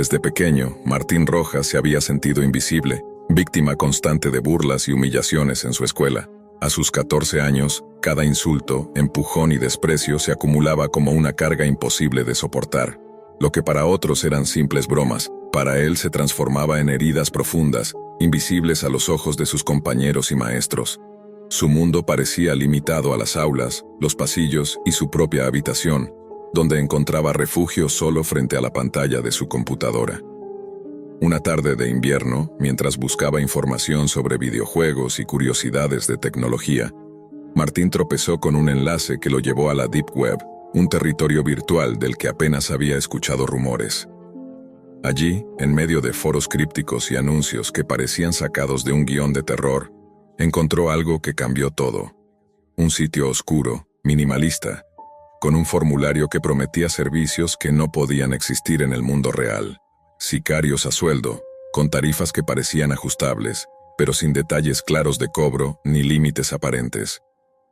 Desde pequeño, Martín Rojas se había sentido invisible, víctima constante de burlas y humillaciones en su escuela. A sus 14 años, cada insulto, empujón y desprecio se acumulaba como una carga imposible de soportar. Lo que para otros eran simples bromas, para él se transformaba en heridas profundas, invisibles a los ojos de sus compañeros y maestros. Su mundo parecía limitado a las aulas, los pasillos y su propia habitación, donde encontraba refugio solo frente a la pantalla de su computadora. Una tarde de invierno, mientras buscaba información sobre videojuegos y curiosidades de tecnología, Martín tropezó con un enlace que lo llevó a la Deep Web, un territorio virtual del que apenas había escuchado rumores. Allí, en medio de foros crípticos y anuncios que parecían sacados de un guión de terror, encontró algo que cambió todo. Un sitio oscuro, minimalista, con un formulario que prometía servicios que no podían existir en el mundo real. Sicarios a sueldo, con tarifas que parecían ajustables, pero sin detalles claros de cobro ni límites aparentes.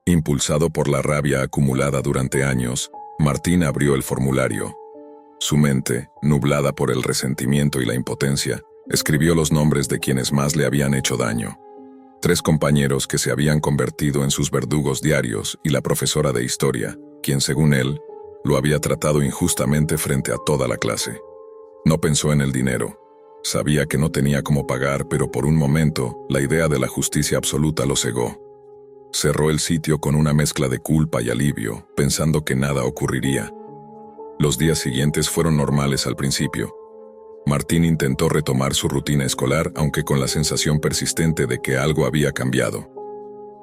Impulsado por la rabia acumulada durante años, Martín abrió el formulario. Su mente, nublada por el resentimiento y la impotencia, escribió los nombres de quienes más le habían hecho daño. 3 compañeros que se habían convertido en sus verdugos diarios y la profesora de historia, quien según él, lo había tratado injustamente frente a toda la clase. No pensó en el dinero. Sabía que no tenía cómo pagar, pero por un momento, la idea de la justicia absoluta lo cegó. Cerró el sitio con una mezcla de culpa y alivio, pensando que nada ocurriría. Los días siguientes fueron normales al principio. Martín intentó retomar su rutina escolar, aunque con la sensación persistente de que algo había cambiado.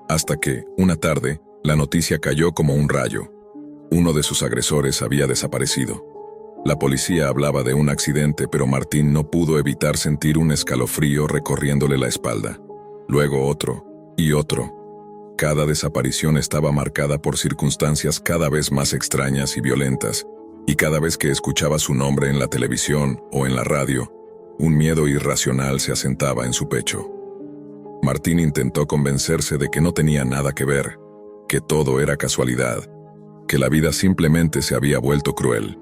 Hasta que, una tarde, la noticia cayó como un rayo. Uno de sus agresores había desaparecido. La policía hablaba de un accidente, pero Martín no pudo evitar sentir un escalofrío recorriéndole la espalda. Luego otro, y otro. Cada desaparición estaba marcada por circunstancias cada vez más extrañas y violentas, y cada vez que escuchaba su nombre en la televisión o en la radio, un miedo irracional se asentaba en su pecho. Martín intentó convencerse de que no tenía nada que ver, que todo era casualidad, que la vida simplemente se había vuelto cruel,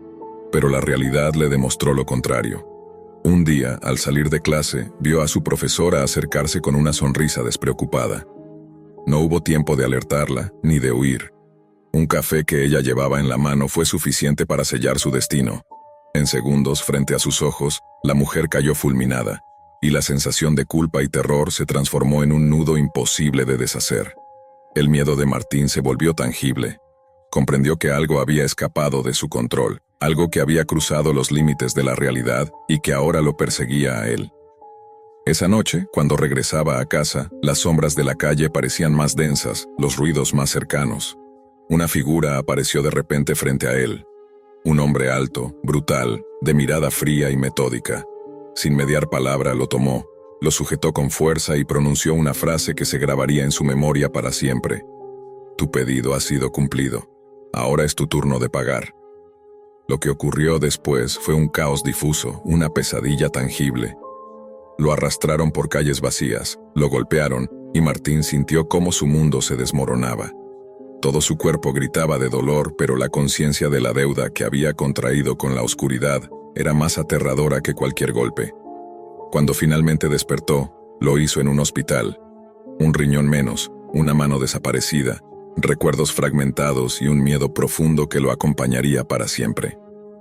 pero la realidad le demostró lo contrario. Un día, al salir de clase, vio a su profesora acercarse con una sonrisa despreocupada. No hubo tiempo de alertarla, ni de huir. Un café que ella llevaba en la mano fue suficiente para sellar su destino. En segundos, frente a sus ojos, la mujer cayó fulminada, y la sensación de culpa y terror se transformó en un nudo imposible de deshacer. El miedo de Martín se volvió tangible. Comprendió que algo había escapado de su control, algo que había cruzado los límites de la realidad y que ahora lo perseguía a él. Esa noche, cuando regresaba a casa, las sombras de la calle parecían más densas, los ruidos más cercanos. Una figura apareció de repente frente a él. Un hombre alto, brutal, de mirada fría y metódica. Sin mediar palabra lo tomó, lo sujetó con fuerza y pronunció una frase que se grabaría en su memoria para siempre. Tu pedido ha sido cumplido. Ahora es tu turno de pagar. Lo que ocurrió después fue un caos difuso, una pesadilla tangible. Lo arrastraron por calles vacías, lo golpearon, y Martín sintió cómo su mundo se desmoronaba. Todo su cuerpo gritaba de dolor, pero la conciencia de la deuda que había contraído con la oscuridad era más aterradora que cualquier golpe. Cuando finalmente despertó, lo hizo en un hospital. Un riñón menos, una mano desaparecida, recuerdos fragmentados y un miedo profundo que lo acompañaría para siempre.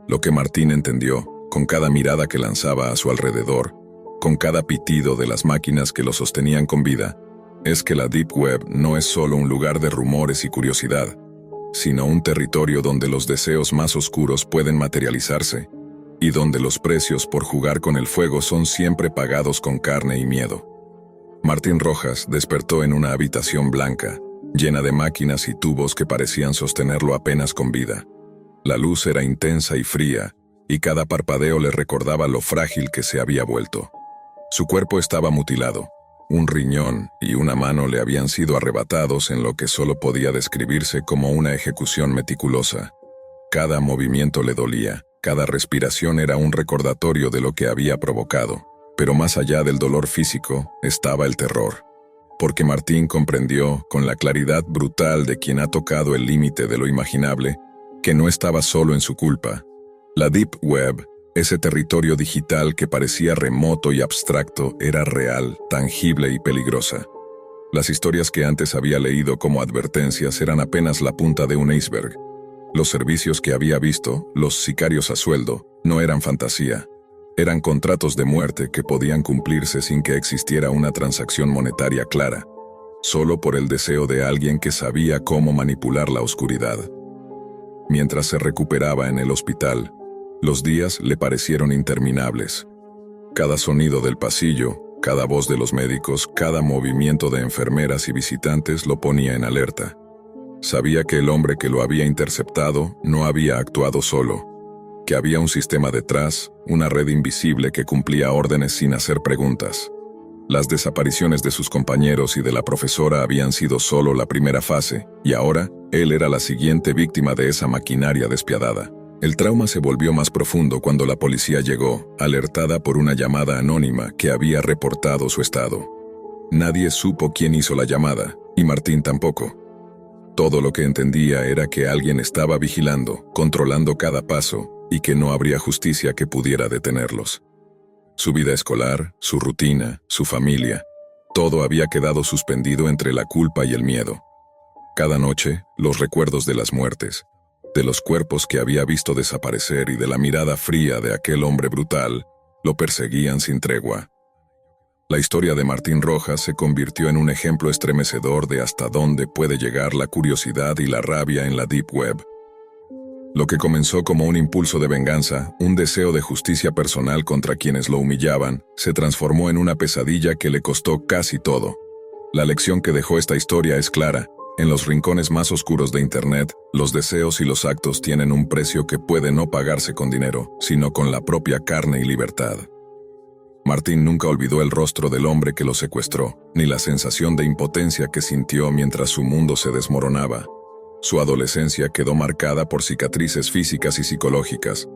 Lo que Martín entendió, con cada mirada que lanzaba a su alrededor, con cada pitido de las máquinas que lo sostenían con vida, es que la Deep Web no es solo un lugar de rumores y curiosidad, sino un territorio donde los deseos más oscuros pueden materializarse, y donde los precios por jugar con el fuego son siempre pagados con carne y miedo. Martín Rojas despertó en una habitación blanca, llena de máquinas y tubos que parecían sostenerlo apenas con vida. La luz era intensa y fría, y cada parpadeo le recordaba lo frágil que se había vuelto. Su cuerpo estaba mutilado. Un riñón y una mano le habían sido arrebatados en lo que solo podía describirse como una ejecución meticulosa. Cada movimiento le dolía, cada respiración era un recordatorio de lo que había provocado. Pero más allá del dolor físico estaba el terror. Porque Martín comprendió, con la claridad brutal de quien ha tocado el límite de lo imaginable, que no estaba solo en su culpa. La Deep Web Ese territorio digital que parecía remoto y abstracto era real, tangible y peligrosa. Las historias que antes había leído como advertencias eran apenas la punta de un iceberg. Los servicios que había visto, los sicarios a sueldo, no eran fantasía. Eran contratos de muerte que podían cumplirse sin que existiera una transacción monetaria clara, solo por el deseo de alguien que sabía cómo manipular la oscuridad. Mientras se recuperaba en el hospital, los días le parecieron interminables. Cada sonido del pasillo, cada voz de los médicos, cada movimiento de enfermeras y visitantes lo ponía en alerta. Sabía que el hombre que lo había interceptado no había actuado solo, que había un sistema detrás, una red invisible que cumplía órdenes sin hacer preguntas. Las desapariciones de sus compañeros y de la profesora habían sido solo la primera fase, y ahora él era la siguiente víctima de esa maquinaria despiadada. El trauma se volvió más profundo cuando la policía llegó, alertada por una llamada anónima que había reportado su estado. Nadie supo quién hizo la llamada, y Martín tampoco. Todo lo que entendía era que alguien estaba vigilando, controlando cada paso, y que no habría justicia que pudiera detenerlos. Su vida escolar, su rutina, su familia, todo había quedado suspendido entre la culpa y el miedo. Cada noche, los recuerdos de las muertes, de los cuerpos que había visto desaparecer y de la mirada fría de aquel hombre brutal, lo perseguían sin tregua. La historia de Martín Rojas se convirtió en un ejemplo estremecedor de hasta dónde puede llegar la curiosidad y la rabia en la Deep Web. Lo que comenzó como un impulso de venganza, un deseo de justicia personal contra quienes lo humillaban, se transformó en una pesadilla que le costó casi todo. La lección que dejó esta historia es clara. En los rincones más oscuros de Internet, los deseos y los actos tienen un precio que puede no pagarse con dinero, sino con la propia carne y libertad. Martín nunca olvidó el rostro del hombre que lo secuestró, ni la sensación de impotencia que sintió mientras su mundo se desmoronaba. Su adolescencia quedó marcada por cicatrices físicas y psicológicas.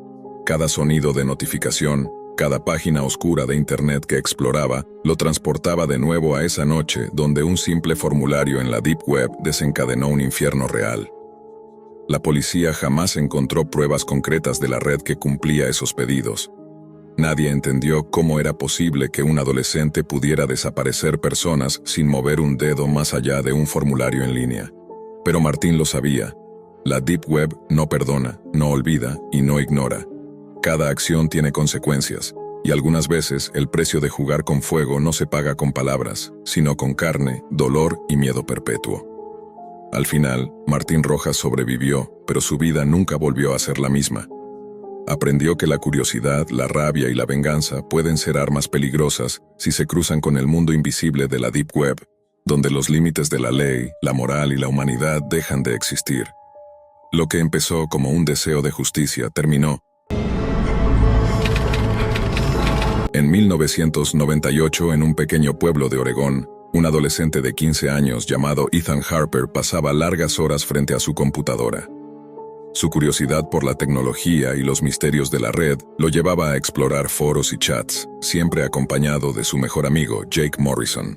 Cada sonido de notificación, cada página oscura de Internet que exploraba, lo transportaba de nuevo a esa noche donde un simple formulario en la Deep Web desencadenó un infierno real. La policía jamás encontró pruebas concretas de la red que cumplía esos pedidos. Nadie entendió cómo era posible que un adolescente pudiera desaparecer personas sin mover un dedo más allá de un formulario en línea. Pero Martín lo sabía. La Deep Web no perdona, no olvida y no ignora. Cada acción tiene consecuencias, y algunas veces el precio de jugar con fuego no se paga con palabras, sino con carne, dolor y miedo perpetuo. Al final, Martín Rojas sobrevivió, pero su vida nunca volvió a ser la misma. Aprendió que la curiosidad, la rabia y la venganza pueden ser armas peligrosas si se cruzan con el mundo invisible de la Deep Web, donde los límites de la ley, la moral y la humanidad dejan de existir. Lo que empezó como un deseo de justicia terminó. En 1998, en un pequeño pueblo de Oregón, un adolescente de 15 años llamado Ethan Harper pasaba largas horas frente a su computadora. Su curiosidad por la tecnología y los misterios de la red lo llevaba a explorar foros y chats, siempre acompañado de su mejor amigo, Jake Morrison.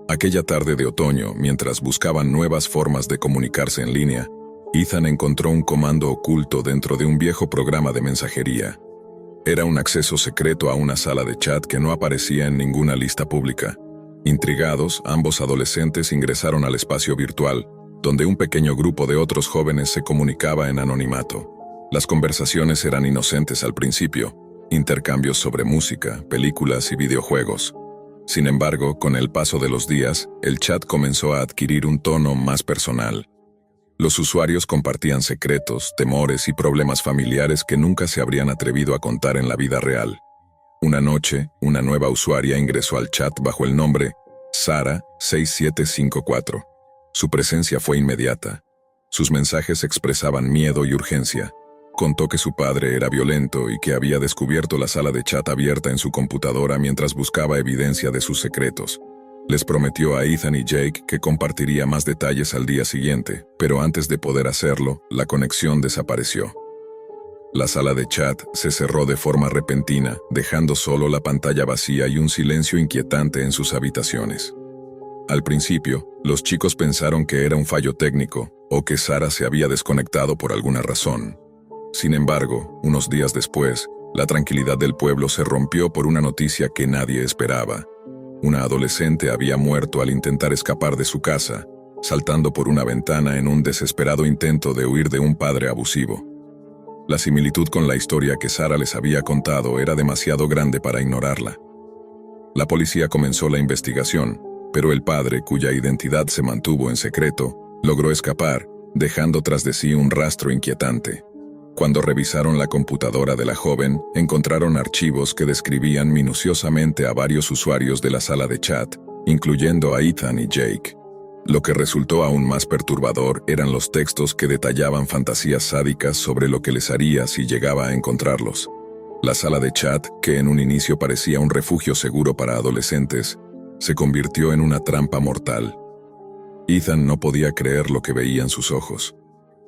Aquella tarde de otoño, mientras buscaban nuevas formas de comunicarse en línea, Ethan encontró un comando oculto dentro de un viejo programa de mensajería. Era un acceso secreto a una sala de chat que no aparecía en ninguna lista pública. Intrigados, ambos adolescentes ingresaron al espacio virtual, donde un pequeño grupo de otros jóvenes se comunicaba en anonimato. Las conversaciones eran inocentes al principio, intercambios sobre música, películas y videojuegos. Sin embargo, con el paso de los días, el chat comenzó a adquirir un tono más personal. Los usuarios compartían secretos, temores y problemas familiares que nunca se habrían atrevido a contar en la vida real. Una noche, una nueva usuaria ingresó al chat bajo el nombre Sara6754. Su presencia fue inmediata. Sus mensajes expresaban miedo y urgencia. Contó que su padre era violento y que había descubierto la sala de chat abierta en su computadora mientras buscaba evidencia de sus secretos. Les prometió a Ethan y Jake que compartiría más detalles al día siguiente, pero antes de poder hacerlo, la conexión desapareció. La sala de chat se cerró de forma repentina, dejando solo la pantalla vacía y un silencio inquietante en sus habitaciones. Al principio, los chicos pensaron que era un fallo técnico o que Sara se había desconectado por alguna razón. Sin embargo, unos días después, La tranquilidad del pueblo se rompió por una noticia que nadie esperaba. Una adolescente había muerto al intentar escapar de su casa, saltando por una ventana en un desesperado intento de huir de un padre abusivo. La similitud con la historia que Sara les había contado era demasiado grande para ignorarla. La policía comenzó la investigación, pero el padre, cuya identidad se mantuvo en secreto, logró escapar, dejando tras de sí un rastro inquietante. Cuando revisaron la computadora de la joven, encontraron archivos que describían minuciosamente a varios usuarios de la sala de chat, incluyendo a Ethan y Jake. Lo que resultó aún más perturbador eran los textos que detallaban fantasías sádicas sobre lo que les haría si llegaba a encontrarlos. La sala de chat, que en un inicio parecía un refugio seguro para adolescentes, se convirtió en una trampa mortal. Ethan no podía creer lo que veían sus ojos.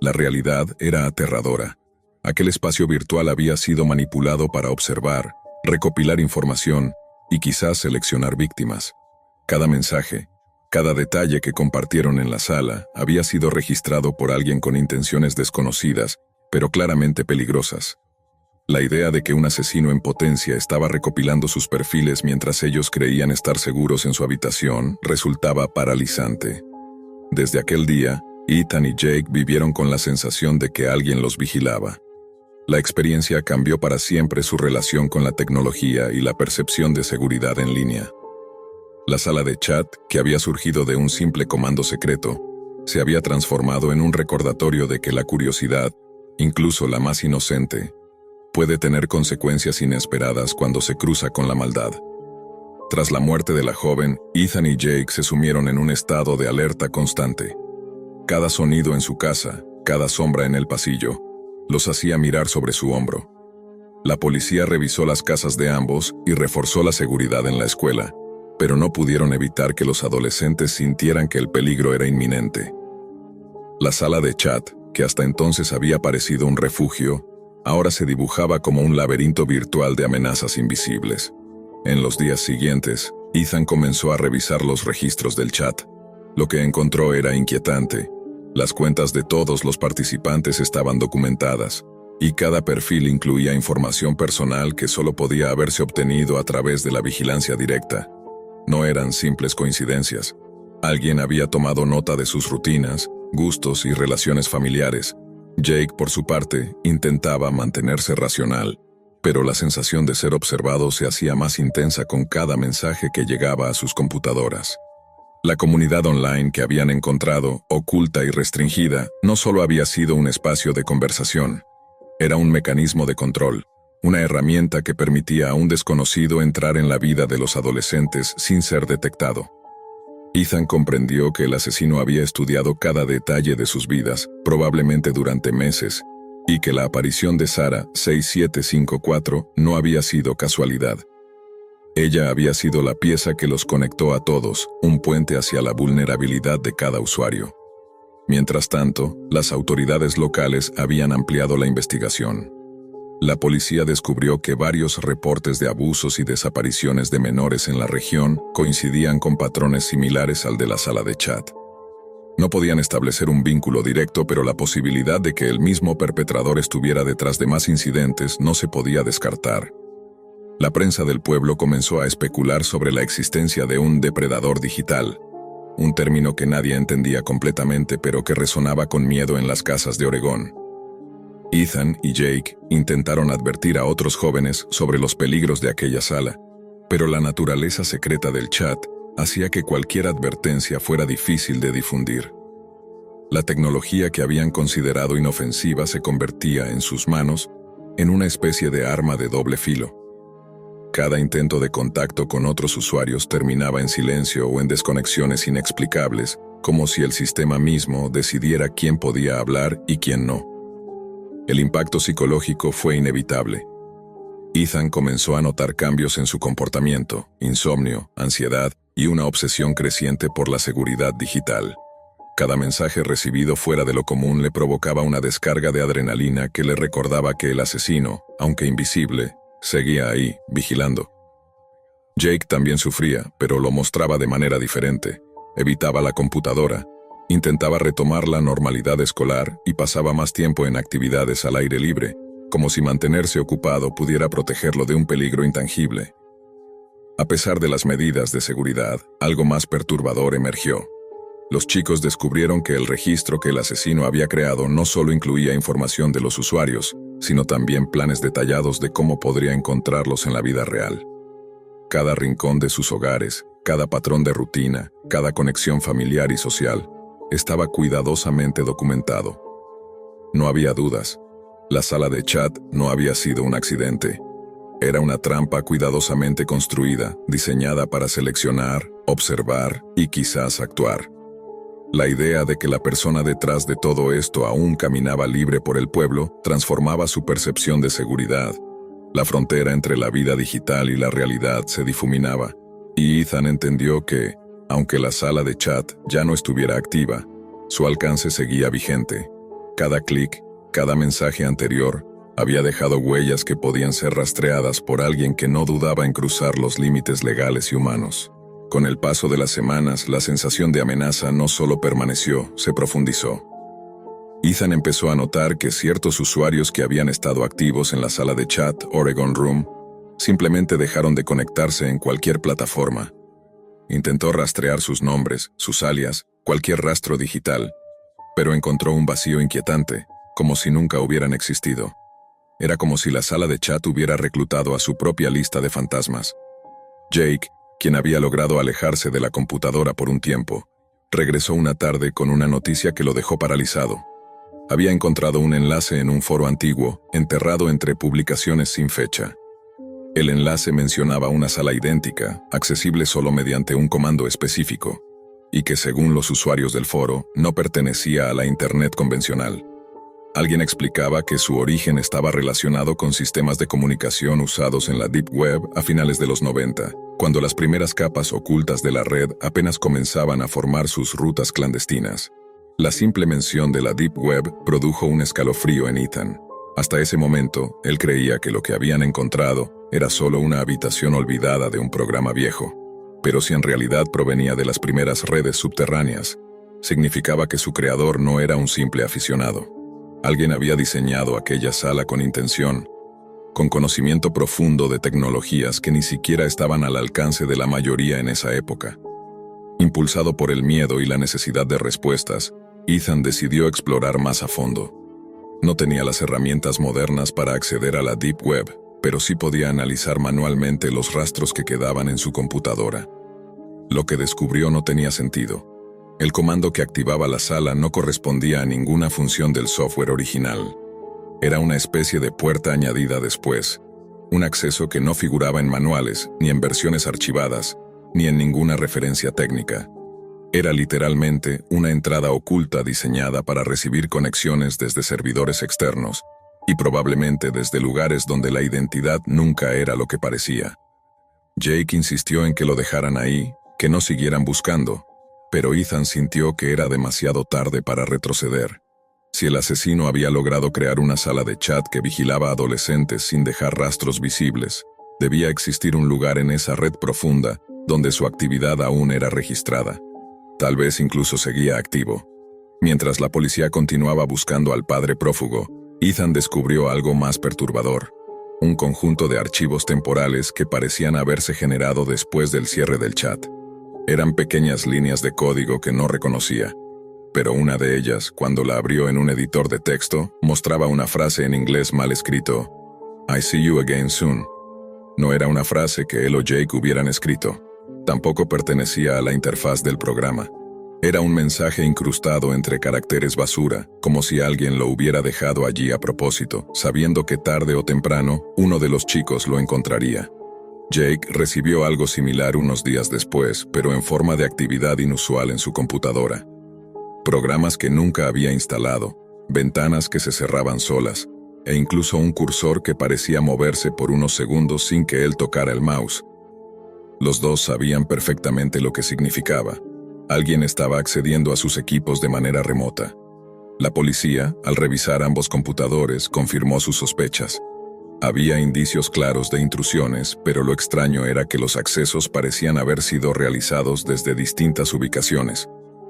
La realidad era aterradora. Aquel espacio virtual había sido manipulado para observar, recopilar información y quizás seleccionar víctimas. Cada mensaje, cada detalle que compartieron en la sala había sido registrado por alguien con intenciones desconocidas, pero claramente peligrosas. La idea de que un asesino en potencia estaba recopilando sus perfiles mientras ellos creían estar seguros en su habitación resultaba paralizante. Desde aquel día, Ethan y Jake vivieron con la sensación de que alguien los vigilaba. La experiencia cambió para siempre su relación con la tecnología y la percepción de seguridad en línea. La sala de chat, que había surgido de un simple comando secreto, se había transformado en un recordatorio de que la curiosidad, incluso la más inocente, puede tener consecuencias inesperadas cuando se cruza con la maldad. Tras la muerte de la joven, Ethan y Jake se sumieron en un estado de alerta constante. Cada sonido en su casa, cada sombra en el pasillo, los hacía mirar sobre su hombro. La policía revisó las casas de ambos y reforzó la seguridad en la escuela, pero no pudieron evitar que los adolescentes sintieran que el peligro era inminente. La sala de chat, que hasta entonces había parecido un refugio, ahora se dibujaba como un laberinto virtual de amenazas invisibles. En los días siguientes, Ethan comenzó a revisar los registros del chat. Lo que encontró era inquietante. Las cuentas de todos los participantes estaban documentadas, y cada perfil incluía información personal que solo podía haberse obtenido a través de la vigilancia directa. No eran simples coincidencias. Alguien había tomado nota de sus rutinas, gustos y relaciones familiares. Jake, por su parte, intentaba mantenerse racional, pero la sensación de ser observado se hacía más intensa con cada mensaje que llegaba a sus computadoras. La comunidad online que habían encontrado, oculta y restringida, no solo había sido un espacio de conversación. Era un mecanismo de control, una herramienta que permitía a un desconocido entrar en la vida de los adolescentes sin ser detectado. Ethan comprendió que el asesino había estudiado cada detalle de sus vidas, probablemente durante meses, y que la aparición de Sara 6754 no había sido casualidad. Ella había sido la pieza que los conectó a todos, un puente hacia la vulnerabilidad de cada usuario. Mientras tanto, las autoridades locales habían ampliado la investigación. La policía descubrió que varios reportes de abusos y desapariciones de menores en la región coincidían con patrones similares al de la sala de chat. No podían establecer un vínculo directo, pero la posibilidad de que el mismo perpetrador estuviera detrás de más incidentes no se podía descartar. La prensa del pueblo comenzó a especular sobre la existencia de un depredador digital, un término que nadie entendía completamente pero que resonaba con miedo en las casas de Oregón. Ethan y Jake intentaron advertir a otros jóvenes sobre los peligros de aquella sala, pero la naturaleza secreta del chat hacía que cualquier advertencia fuera difícil de difundir. La tecnología que habían considerado inofensiva se convertía en sus manos en una especie de arma de doble filo. Cada intento de contacto con otros usuarios terminaba en silencio o en desconexiones inexplicables, como si el sistema mismo decidiera quién podía hablar y quién no. El impacto psicológico fue inevitable. Ethan comenzó a notar cambios en su comportamiento, insomnio, ansiedad y una obsesión creciente por la seguridad digital. Cada mensaje recibido fuera de lo común le provocaba una descarga de adrenalina que le recordaba que el asesino, aunque invisible, seguía ahí, vigilando. Jake también sufría, pero lo mostraba de manera diferente. Evitaba la computadora, intentaba retomar la normalidad escolar y pasaba más tiempo en actividades al aire libre, como si mantenerse ocupado pudiera protegerlo de un peligro intangible. A pesar de las medidas de seguridad, algo más perturbador emergió. Los chicos descubrieron que el registro que el asesino había creado no solo incluía información de los usuarios, sino también planes detallados de cómo podría encontrarlos en la vida real. Cada rincón de sus hogares, cada patrón de rutina, cada conexión familiar y social, estaba cuidadosamente documentado. No había dudas. La sala de chat no había sido un accidente. Era una trampa cuidadosamente construida, diseñada para seleccionar, observar y quizás actuar. La idea de que la persona detrás de todo esto aún caminaba libre por el pueblo transformaba su percepción de seguridad. La frontera entre la vida digital y la realidad se difuminaba, y Ethan entendió que, aunque la sala de chat ya no estuviera activa, su alcance seguía vigente. Cada clic, cada mensaje anterior, había dejado huellas que podían ser rastreadas por alguien que no dudaba en cruzar los límites legales y humanos. Con el paso de las semanas, la sensación de amenaza no solo permaneció, se profundizó. Ethan empezó a notar que ciertos usuarios que habían estado activos en la sala de chat Oregon Room simplemente dejaron de conectarse en cualquier plataforma. Intentó rastrear sus nombres, sus alias, cualquier rastro digital, pero encontró un vacío inquietante, como si nunca hubieran existido. Era como si la sala de chat hubiera reclutado a su propia lista de fantasmas. Jake, quien había logrado alejarse de la computadora por un tiempo, regresó una tarde con una noticia que lo dejó paralizado. Había encontrado un enlace en un foro antiguo, enterrado entre publicaciones sin fecha. El enlace mencionaba una sala idéntica, accesible solo mediante un comando específico, y que según los usuarios del foro, no pertenecía a la Internet convencional. Alguien explicaba que su origen estaba relacionado con sistemas de comunicación usados en la Deep Web a finales de los 90, cuando las primeras capas ocultas de la red apenas comenzaban a formar sus rutas clandestinas. La simple mención de la Deep Web produjo un escalofrío en Ethan. Hasta ese momento, él creía que lo que habían encontrado era solo una habitación olvidada de un programa viejo. Pero si en realidad provenía de las primeras redes subterráneas, significaba que su creador no era un simple aficionado. Alguien había diseñado aquella sala con intención, con conocimiento profundo de tecnologías que ni siquiera estaban al alcance de la mayoría en esa época. Impulsado por el miedo y la necesidad de respuestas, Ethan decidió explorar más a fondo. No tenía las herramientas modernas para acceder a la Deep Web, pero sí podía analizar manualmente los rastros que quedaban en su computadora. Lo que descubrió no tenía sentido. El comando que activaba la sala no correspondía a ninguna función del software original. Era una especie de puerta añadida después, un acceso que no figuraba en manuales, ni en versiones archivadas, ni en ninguna referencia técnica. Era literalmente una entrada oculta diseñada para recibir conexiones desde servidores externos, y probablemente desde lugares donde la identidad nunca era lo que parecía. Jake insistió en que lo dejaran ahí, que no siguieran buscando, pero Ethan sintió que era demasiado tarde para retroceder. Si el asesino había logrado crear una sala de chat que vigilaba a adolescentes sin dejar rastros visibles, debía existir un lugar en esa red profunda donde su actividad aún era registrada. Tal vez incluso seguía activo. Mientras la policía continuaba buscando al padre prófugo, Ethan descubrió algo más perturbador: un conjunto de archivos temporales que parecían haberse generado después del cierre del chat. Eran pequeñas líneas de código que no reconocía, pero una de ellas, cuando la abrió en un editor de texto, mostraba una frase en inglés mal escrito: "I see you again soon". No era una frase que él o Jake hubieran escrito. Tampoco pertenecía a la interfaz del programa. Era un mensaje incrustado entre caracteres basura, como si alguien lo hubiera dejado allí a propósito, sabiendo que tarde o temprano uno de los chicos lo encontraría. Jake recibió algo similar unos días después, pero en forma de actividad inusual en su computadora. Programas que nunca había instalado, ventanas que se cerraban solas, e incluso un cursor que parecía moverse por unos segundos sin que él tocara el mouse. Los dos sabían perfectamente lo que significaba. Alguien estaba accediendo a sus equipos de manera remota. La policía, al revisar ambos computadores, confirmó sus sospechas. Había indicios claros de intrusiones, pero lo extraño era que los accesos parecían haber sido realizados desde distintas ubicaciones.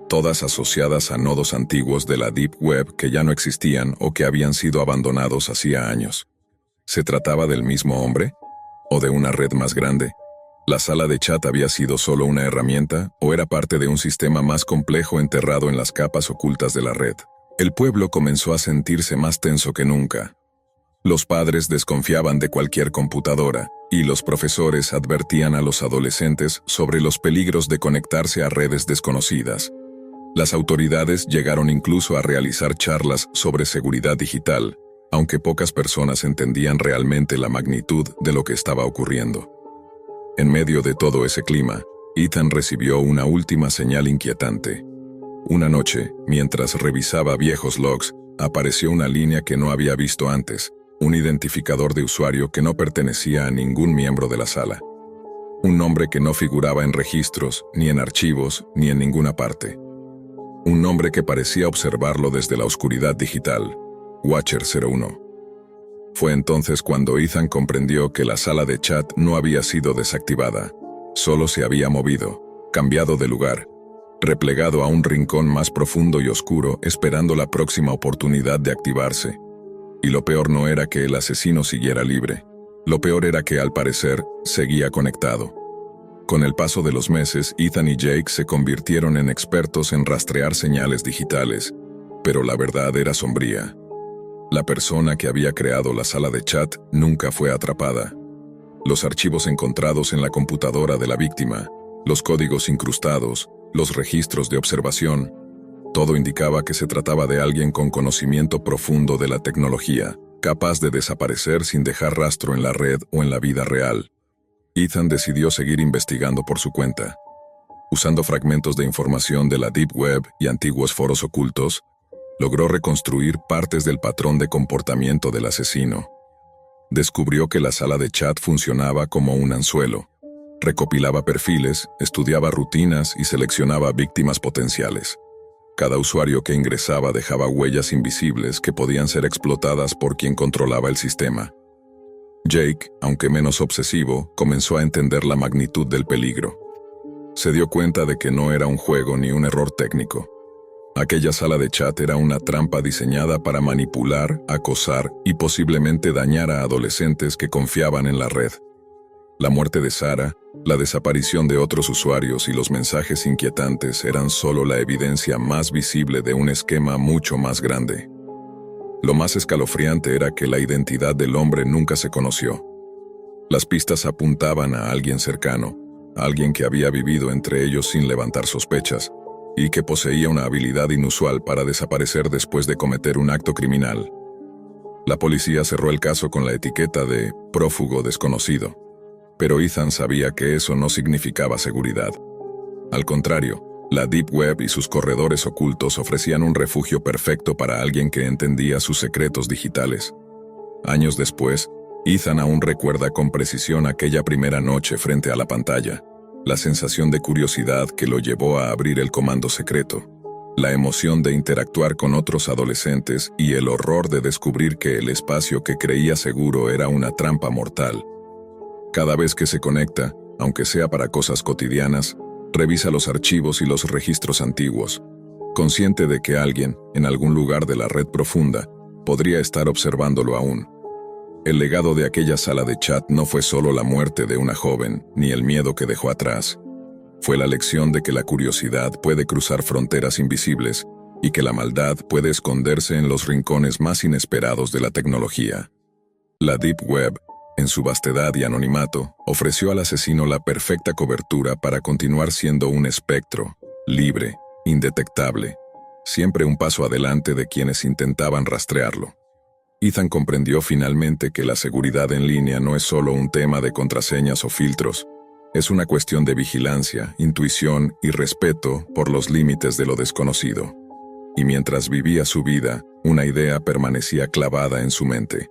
todas asociadas a nodos antiguos de la Deep Web que ya no existían o que habían sido abandonados hacía años. ¿Se trataba del mismo hombre? ¿O de una red más grande? ¿La sala de chat había sido solo una herramienta o era parte de un sistema más complejo enterrado en las capas ocultas de la red? El pueblo comenzó a sentirse más tenso que nunca. Los padres desconfiaban de cualquier computadora, y los profesores advertían a los adolescentes sobre los peligros de conectarse a redes desconocidas. Las autoridades llegaron incluso a realizar charlas sobre seguridad digital, aunque pocas personas entendían realmente la magnitud de lo que estaba ocurriendo. En medio de todo ese clima, Ethan recibió una última señal inquietante. Una noche, mientras revisaba viejos logs, apareció una línea que no había visto antes, un identificador de usuario que no pertenecía a ningún miembro de la sala. Un nombre que no figuraba en registros, ni en archivos, ni en ninguna parte. Un nombre que parecía observarlo desde la oscuridad digital, Watcher 01. Fue entonces cuando Ethan comprendió que la sala de chat no había sido desactivada, solo se había movido, cambiado de lugar, replegado a un rincón más profundo y oscuro esperando la próxima oportunidad de activarse. Y lo peor no era que el asesino siguiera libre, lo peor era que al parecer seguía conectado. Con el paso de los meses, Ethan y Jake se convirtieron en expertos en rastrear señales digitales, pero la verdad era sombría. La persona que había creado la sala de chat nunca fue atrapada. Los archivos encontrados en la computadora de la víctima, los códigos incrustados, los registros de observación, todo indicaba que se trataba de alguien con conocimiento profundo de la tecnología, capaz de desaparecer sin dejar rastro en la red o en la vida real. Ethan decidió seguir investigando por su cuenta. Usando fragmentos de información de la Deep Web y antiguos foros ocultos, logró reconstruir partes del patrón de comportamiento del asesino. Descubrió que la sala de chat funcionaba como un anzuelo. Recopilaba perfiles, estudiaba rutinas y seleccionaba víctimas potenciales. Cada usuario que ingresaba dejaba huellas invisibles que podían ser explotadas por quien controlaba el sistema. Jake, aunque menos obsesivo, comenzó a entender la magnitud del peligro. Se dio cuenta de que no era un juego ni un error técnico. Aquella sala de chat era una trampa diseñada para manipular, acosar y posiblemente dañar a adolescentes que confiaban en la red. La muerte de Sarah, la desaparición de otros usuarios y los mensajes inquietantes eran solo la evidencia más visible de un esquema mucho más grande. Lo más escalofriante era que la identidad del hombre nunca se conoció. Las pistas apuntaban a alguien cercano, a alguien que había vivido entre ellos sin levantar sospechas, y que poseía una habilidad inusual para desaparecer después de cometer un acto criminal. La policía cerró el caso con la etiqueta de prófugo desconocido. Pero Ethan sabía que eso no significaba seguridad. Al contrario, la Deep Web y sus corredores ocultos ofrecían un refugio perfecto para alguien que entendía sus secretos digitales. Años después, Ethan aún recuerda con precisión aquella primera noche frente a la pantalla, la sensación de curiosidad que lo llevó a abrir el comando secreto, la emoción de interactuar con otros adolescentes y el horror de descubrir que el espacio que creía seguro era una trampa mortal. Cada vez que se conecta, aunque sea para cosas cotidianas, revisa los archivos y los registros antiguos, consciente de que alguien, en algún lugar de la red profunda, podría estar observándolo aún. El legado de aquella sala de chat no fue solo la muerte de una joven, ni el miedo que dejó atrás. Fue la lección de que la curiosidad puede cruzar fronteras invisibles y que la maldad puede esconderse en los rincones más inesperados de la tecnología. La Deep Web, en su vastedad y anonimato, ofreció al asesino la perfecta cobertura para continuar siendo un espectro, libre, indetectable, siempre un paso adelante de quienes intentaban rastrearlo. Ethan comprendió finalmente que la seguridad en línea no es solo un tema de contraseñas o filtros, es una cuestión de vigilancia, intuición y respeto por los límites de lo desconocido. Y mientras vivía su vida, una idea permanecía clavada en su mente.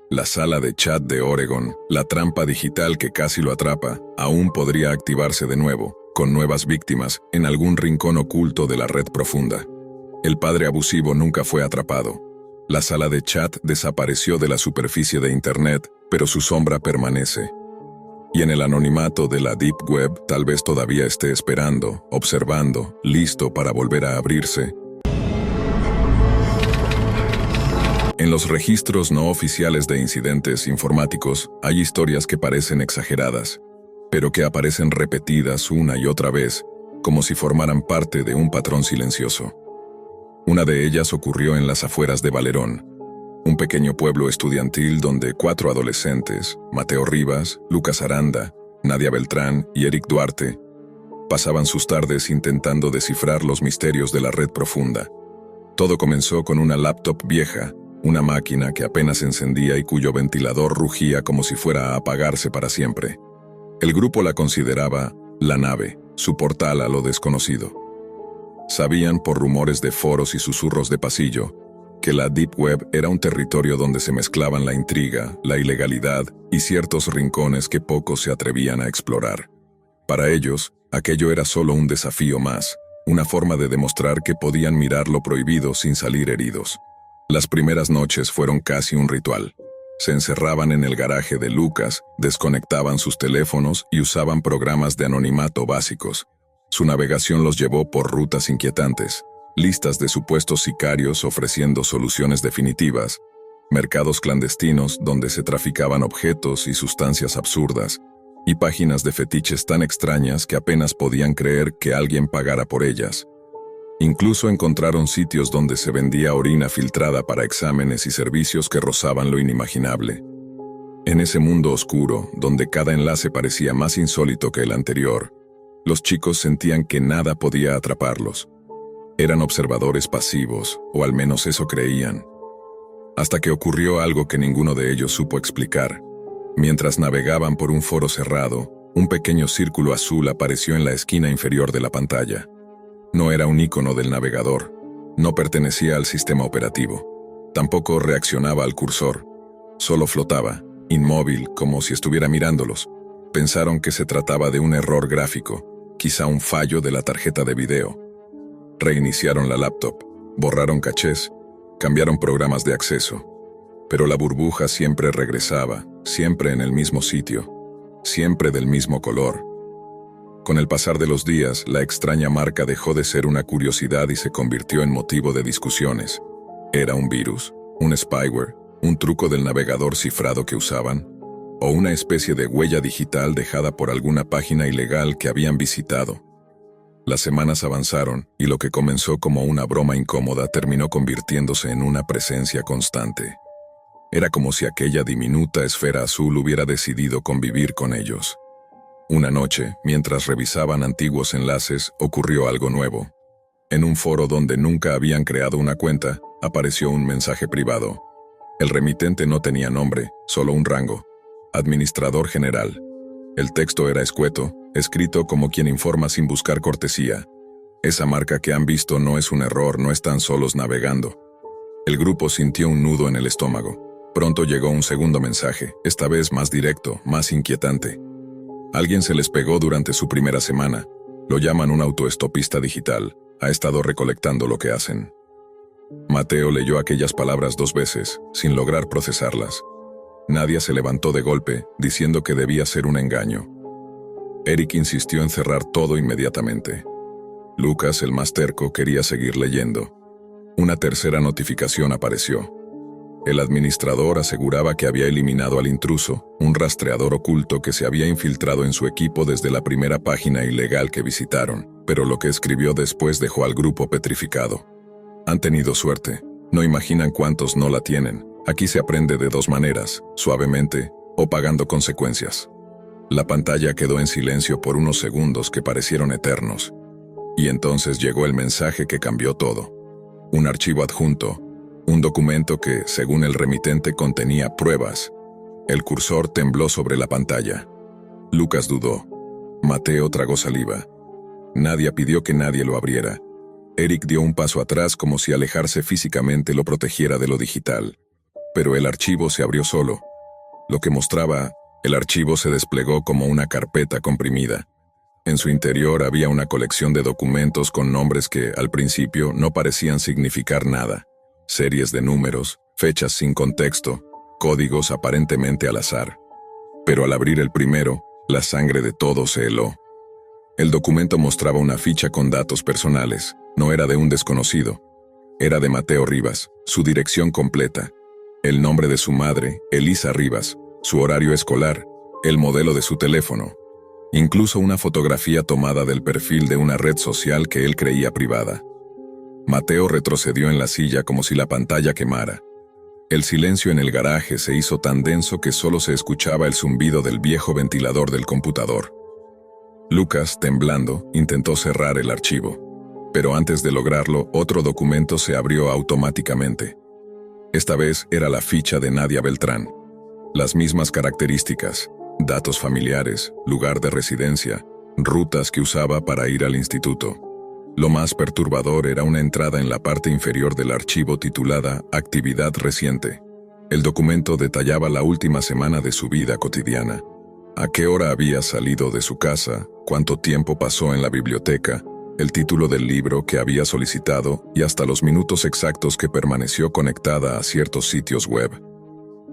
La sala de chat de Oregon, la trampa digital que casi lo atrapa, aún podría activarse de nuevo, con nuevas víctimas, en algún rincón oculto de la red profunda. El padre abusivo nunca fue atrapado. La sala de chat desapareció de la superficie de Internet, pero su sombra permanece. Y en el anonimato de la Deep Web tal vez todavía esté esperando, observando, listo para volver a abrirse. En los registros no oficiales de incidentes informáticos hay historias que parecen exageradas, pero que aparecen repetidas una y otra vez, como si formaran parte de un patrón silencioso. Una de ellas ocurrió en las afueras de Valerón, un pequeño pueblo estudiantil donde 4 adolescentes, Mateo Rivas, Lucas Aranda, Nadia Beltrán y Eric Duarte, pasaban sus tardes intentando descifrar los misterios de la red profunda. Todo comenzó con una laptop vieja, una máquina que apenas encendía y cuyo ventilador rugía como si fuera a apagarse para siempre. El grupo la consideraba la nave, su portal a lo desconocido. Sabían por rumores de foros y susurros de pasillo que la Deep Web era un territorio donde se mezclaban la intriga, la ilegalidad y ciertos rincones que pocos se atrevían a explorar. Para ellos, aquello era solo un desafío más, una forma de demostrar que podían mirar lo prohibido sin salir heridos. Las primeras noches fueron casi un ritual. Se encerraban en el garaje de Lucas, desconectaban sus teléfonos y usaban programas de anonimato básicos. Su navegación los llevó por rutas inquietantes, listas de supuestos sicarios ofreciendo soluciones definitivas, mercados clandestinos donde se traficaban objetos y sustancias absurdas, y páginas de fetiches tan extrañas que apenas podían creer que alguien pagara por ellas. Incluso encontraron sitios donde se vendía orina filtrada para exámenes y servicios que rozaban lo inimaginable. En ese mundo oscuro, donde cada enlace parecía más insólito que el anterior, los chicos sentían que nada podía atraparlos. Eran observadores pasivos, o al menos eso creían. Hasta que ocurrió algo que ninguno de ellos supo explicar. Mientras navegaban por un foro cerrado, un pequeño círculo azul apareció en la esquina inferior de la pantalla. No era un icono del navegador, no pertenecía al sistema operativo. Tampoco reaccionaba al cursor, solo flotaba, inmóvil, como si estuviera mirándolos. Pensaron que se trataba de un error gráfico, quizá un fallo de la tarjeta de video. Reiniciaron la laptop, borraron cachés, cambiaron programas de acceso. Pero la burbuja siempre regresaba, siempre en el mismo sitio, siempre del mismo color. Con el pasar de los días, la extraña marca dejó de ser una curiosidad y se convirtió en motivo de discusiones. ¿Era un virus, un spyware, un truco del navegador cifrado que usaban? ¿O una especie de huella digital dejada por alguna página ilegal que habían visitado? Las semanas avanzaron y lo que comenzó como una broma incómoda terminó convirtiéndose en una presencia constante. Era como si aquella diminuta esfera azul hubiera decidido convivir con ellos. Una noche, mientras revisaban antiguos enlaces, ocurrió algo nuevo. En un foro donde nunca habían creado una cuenta, apareció un mensaje privado. El remitente no tenía nombre, solo un rango: Administrador General. El texto era escueto, escrito como quien informa sin buscar cortesía. Esa marca que han visto no es un error, no están solos navegando. El grupo sintió un nudo en el estómago. Pronto llegó un segundo mensaje, esta vez más directo, más inquietante. Alguien se les pegó durante su primera semana. Lo llaman un autoestopista digital. Ha estado recolectando lo que hacen. Mateo leyó aquellas palabras 2 veces, sin lograr procesarlas. Nadia se levantó de golpe, diciendo que debía ser un engaño. Eric insistió en cerrar todo inmediatamente. Lucas, el más terco, quería seguir leyendo. Una tercera notificación apareció. El administrador aseguraba que había eliminado al intruso, un rastreador oculto que se había infiltrado en su equipo desde la primera página ilegal que visitaron, pero lo que escribió después dejó al grupo petrificado. Han tenido suerte. No imaginan cuántos no la tienen. Aquí se aprende de 2 maneras, suavemente o pagando consecuencias. La pantalla quedó en silencio por unos segundos que parecieron eternos. Y entonces llegó el mensaje que cambió todo. Un archivo adjunto. Un documento que, según el remitente, contenía pruebas. El cursor tembló sobre la pantalla. Lucas dudó. Mateo tragó saliva. Nadia pidió que nadie lo abriera. Eric dio un paso atrás como si alejarse físicamente lo protegiera de lo digital. Pero el archivo se abrió solo. Lo que mostraba, el archivo se desplegó como una carpeta comprimida. En su interior había una colección de documentos con nombres que, al principio, no parecían significar nada. Series de números, fechas sin contexto, códigos aparentemente al azar. Pero al abrir el primero, La sangre de todos se heló. El documento mostraba una ficha con datos personales. No era de un desconocido. Era de Mateo Rivas, su dirección completa, el nombre de su madre, Elisa Rivas, su horario escolar, el modelo de su teléfono, incluso una fotografía tomada del perfil de una red social que él creía privada. Mateo retrocedió en la silla como si la pantalla quemara. El silencio en el garaje se hizo tan denso que solo se escuchaba el zumbido del viejo ventilador del computador. Lucas, temblando, intentó cerrar el archivo. Pero antes de lograrlo, otro documento se abrió automáticamente. Esta vez era la ficha de Nadia Beltrán. Las mismas características, datos familiares, lugar de residencia, rutas que usaba para ir al instituto. Lo más perturbador era una entrada en la parte inferior del archivo titulada Actividad reciente. El documento detallaba la última semana de su vida cotidiana. A qué hora había salido de su casa, cuánto tiempo pasó en la biblioteca, el título del libro que había solicitado y hasta los minutos exactos que permaneció conectada a ciertos sitios web.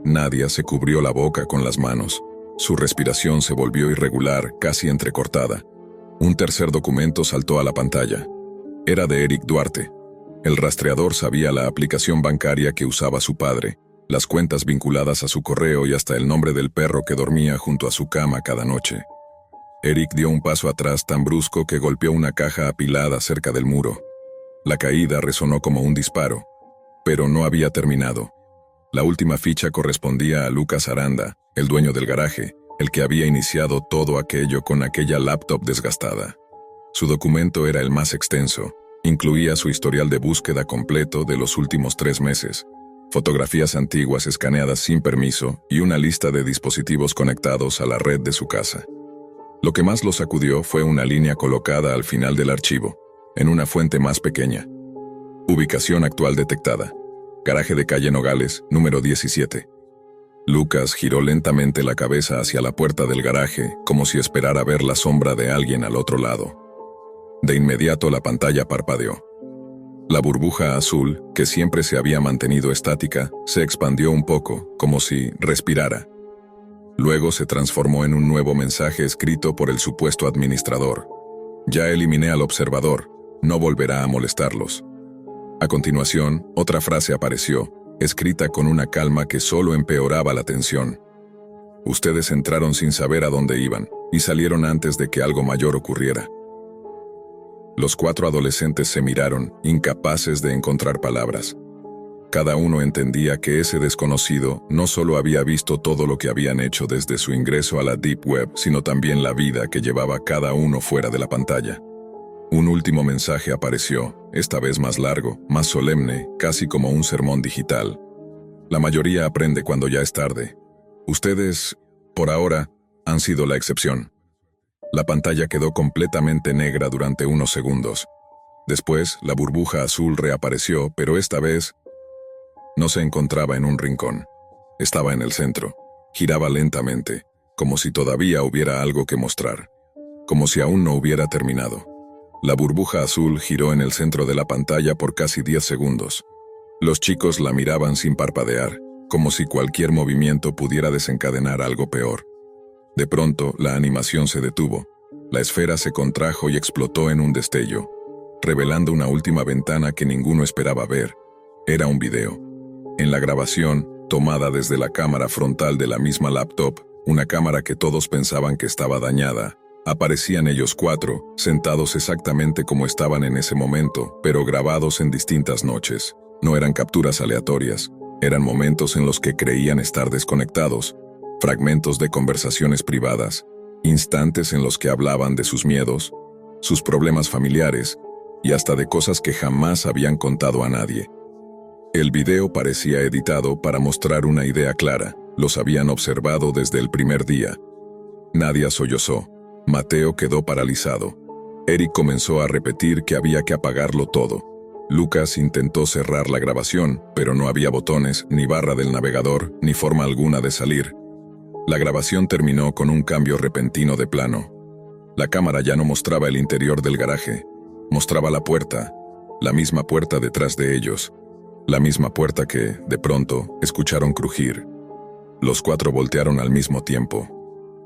Nadia se cubrió la boca con las manos. Su respiración se volvió irregular, casi entrecortada. Un tercer documento saltó a la pantalla. Era de Eric Duarte. El rastreador sabía la aplicación bancaria que usaba su padre, las cuentas vinculadas a su correo y hasta el nombre del perro que dormía junto a su cama cada noche. Eric dio un paso atrás tan brusco que golpeó una caja apilada cerca del muro. La caída resonó como un disparo, pero no había terminado. La última ficha correspondía a Lucas Aranda, el dueño del garaje, el que había iniciado todo aquello con aquella laptop desgastada. Su documento era el más extenso. Incluía su historial de búsqueda completo de los últimos 3 meses, fotografías antiguas escaneadas sin permiso y una lista de dispositivos conectados a la red de su casa. Lo que más lo sacudió fue una línea colocada al final del archivo, en una fuente más pequeña. Ubicación actual detectada. Garaje de calle Nogales, número 17. Lucas giró lentamente la cabeza hacia la puerta del garaje, como si esperara ver la sombra de alguien al otro lado. De inmediato la pantalla parpadeó. La burbuja azul, que siempre se había mantenido estática, se expandió un poco, como si respirara. Luego se transformó en un nuevo mensaje escrito por el supuesto administrador. Ya eliminé al observador, no volverá a molestarlos. A continuación, otra frase apareció, escrita con una calma que solo empeoraba la tensión. Ustedes entraron sin saber a dónde iban, y salieron antes de que algo mayor ocurriera. Los 4 adolescentes se miraron, incapaces de encontrar palabras. Cada uno entendía que ese desconocido no solo había visto todo lo que habían hecho desde su ingreso a la Deep Web, sino también la vida que llevaba cada uno fuera de la pantalla. Un último mensaje apareció, esta vez más largo, más solemne, casi como un sermón digital. La mayoría aprende cuando ya es tarde. Ustedes, por ahora, han sido la excepción. La pantalla quedó completamente negra durante unos segundos. Después, la burbuja azul reapareció, pero esta vez no se encontraba en un rincón. Estaba en el centro. Giraba lentamente, como si todavía hubiera algo que mostrar. Como si aún no hubiera terminado. La burbuja azul giró en el centro de la pantalla por casi 10 segundos. Los chicos la miraban sin parpadear, como si cualquier movimiento pudiera desencadenar algo peor. De pronto, la animación se detuvo. La esfera se contrajo y explotó en un destello, revelando una última ventana que ninguno esperaba ver. Era un video. En la grabación, tomada desde la cámara frontal de la misma laptop, una cámara que todos pensaban que estaba dañada, aparecían ellos 4, sentados exactamente como estaban en ese momento, pero grabados en distintas noches. No eran capturas aleatorias, eran momentos en los que creían estar desconectados, fragmentos de conversaciones privadas, instantes en los que hablaban de sus miedos, sus problemas familiares y hasta de cosas que jamás habían contado a nadie. El video parecía editado para mostrar una idea clara, los habían observado desde el primer día. Nadia sollozó, Mateo quedó paralizado. Eric comenzó a repetir que había que apagarlo todo. Lucas intentó cerrar la grabación, pero no había botones, ni barra del navegador, ni forma alguna de salir. La grabación terminó con un cambio repentino de plano. La cámara ya no mostraba el interior del garaje, mostraba la puerta, la misma puerta detrás de ellos, la misma puerta que, de pronto, escucharon crujir. Los 4 voltearon al mismo tiempo.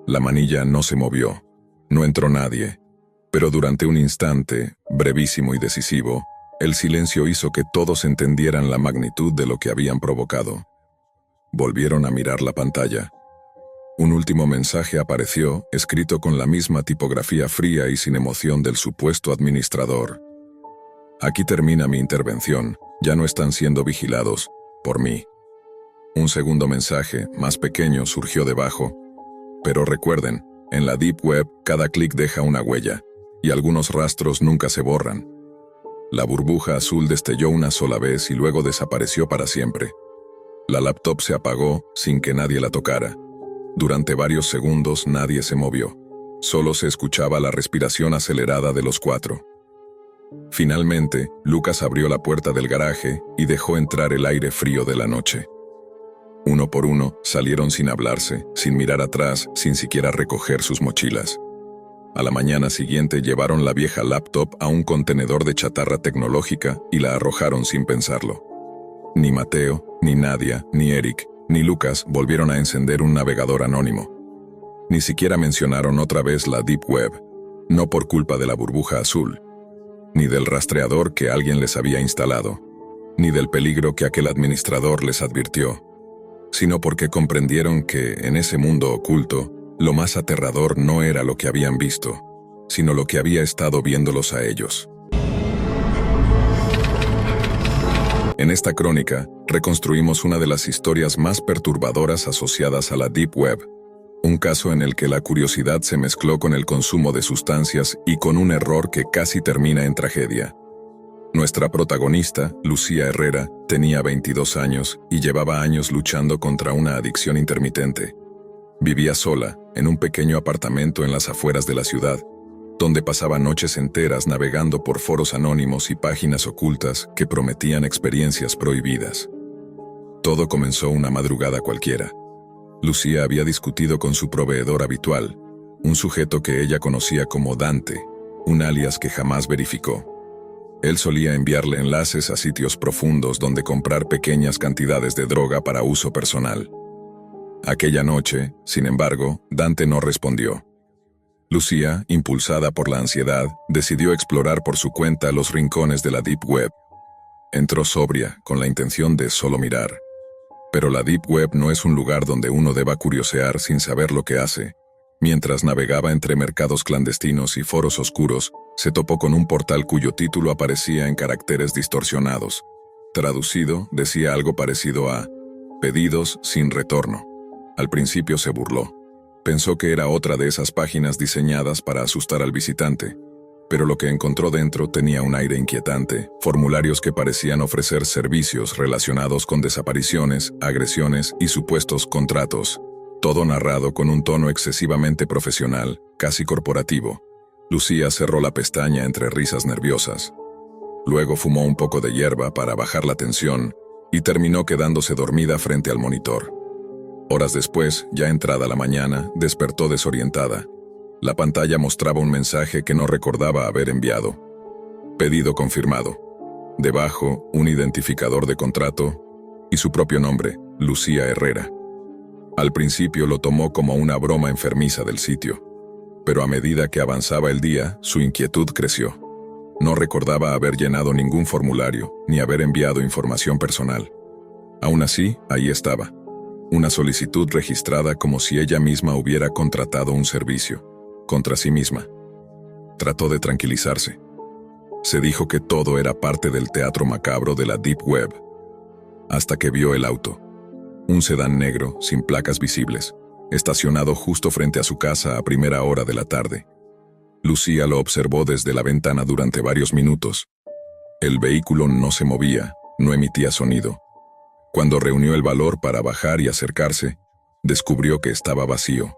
La manilla no se movió. No entró nadie. Pero durante un instante, brevísimo y decisivo, el silencio hizo que todos entendieran la magnitud de lo que habían provocado. Volvieron a mirar la pantalla. Un último mensaje apareció, escrito con la misma tipografía fría y sin emoción del supuesto administrador. Aquí termina mi intervención, ya no están siendo vigilados, por mí. Un segundo mensaje, más pequeño, surgió debajo. Pero recuerden, en la Deep Web cada clic deja una huella, y algunos rastros nunca se borran. La burbuja azul destelló una sola vez y luego desapareció para siempre. La laptop se apagó sin que nadie la tocara. Durante varios segundos nadie se movió. Solo se escuchaba la respiración acelerada de los cuatro. Finalmente, Lucas abrió la puerta del garaje y dejó entrar el aire frío de la noche. Uno por uno, salieron sin hablarse, sin mirar atrás, sin siquiera recoger sus mochilas. A la mañana siguiente llevaron la vieja laptop a un contenedor de chatarra tecnológica y la arrojaron sin pensarlo. Ni Mateo, ni Nadia, ni Eric, ni Lucas volvieron a encender un navegador anónimo. Ni siquiera mencionaron otra vez la Deep Web, no por culpa de la burbuja azul, ni del rastreador que alguien les había instalado, ni del peligro que aquel administrador les advirtió, sino porque comprendieron que, en ese mundo oculto, lo más aterrador no era lo que habían visto, sino lo que había estado viéndolos a ellos. En esta crónica, reconstruimos una de las historias más perturbadoras asociadas a la Deep Web, un caso en el que la curiosidad se mezcló con el consumo de sustancias y con un error que casi termina en tragedia. Nuestra protagonista, Lucía Herrera, tenía 22 años y llevaba años luchando contra una adicción intermitente. Vivía sola, en un pequeño apartamento en las afueras de la ciudad, donde pasaba noches enteras navegando por foros anónimos y páginas ocultas que prometían experiencias prohibidas. Todo comenzó una madrugada cualquiera. Lucía había discutido con su proveedor habitual, un sujeto que ella conocía como Dante, un alias que jamás verificó. Él solía enviarle enlaces a sitios profundos donde comprar pequeñas cantidades de droga para uso personal. Aquella noche, sin embargo, Dante no respondió. Lucía, impulsada por la ansiedad, decidió explorar por su cuenta los rincones de la Deep Web. Entró sobria, con la intención de solo mirar. Pero la Deep Web no es un lugar donde uno deba curiosear sin saber lo que hace. Mientras navegaba entre mercados clandestinos y foros oscuros, se topó con un portal cuyo título aparecía en caracteres distorsionados. Traducido, decía algo parecido a «Pedidos sin retorno». Al principio se burló. Pensó que era otra de esas páginas diseñadas para asustar al visitante, pero lo que encontró dentro tenía un aire inquietante, formularios que parecían ofrecer servicios relacionados con desapariciones, agresiones y supuestos contratos, todo narrado con un tono excesivamente profesional, casi corporativo. Lucía cerró la pestaña entre risas nerviosas. Luego fumó un poco de hierba para bajar la tensión y terminó quedándose dormida frente al monitor. Horas después, ya entrada la mañana, despertó desorientada. La pantalla mostraba un mensaje que no recordaba haber enviado. Pedido confirmado. Debajo, un identificador de contrato y su propio nombre, Lucía Herrera. Al principio lo tomó como una broma enfermiza del sitio, pero a medida que avanzaba el día, su inquietud creció. No recordaba haber llenado ningún formulario, ni haber enviado información personal. Aún así, ahí estaba. Una solicitud registrada como si ella misma hubiera contratado un servicio, contra sí misma. Trató de tranquilizarse. Se dijo que todo era parte del teatro macabro de la Deep Web, hasta que vio el auto. Un sedán negro, sin placas visibles, estacionado justo frente a su casa a primera hora de la tarde. Lucía lo observó desde la ventana durante varios minutos. El vehículo no se movía, no emitía sonido. Cuando reunió el valor para bajar y acercarse, descubrió que estaba vacío.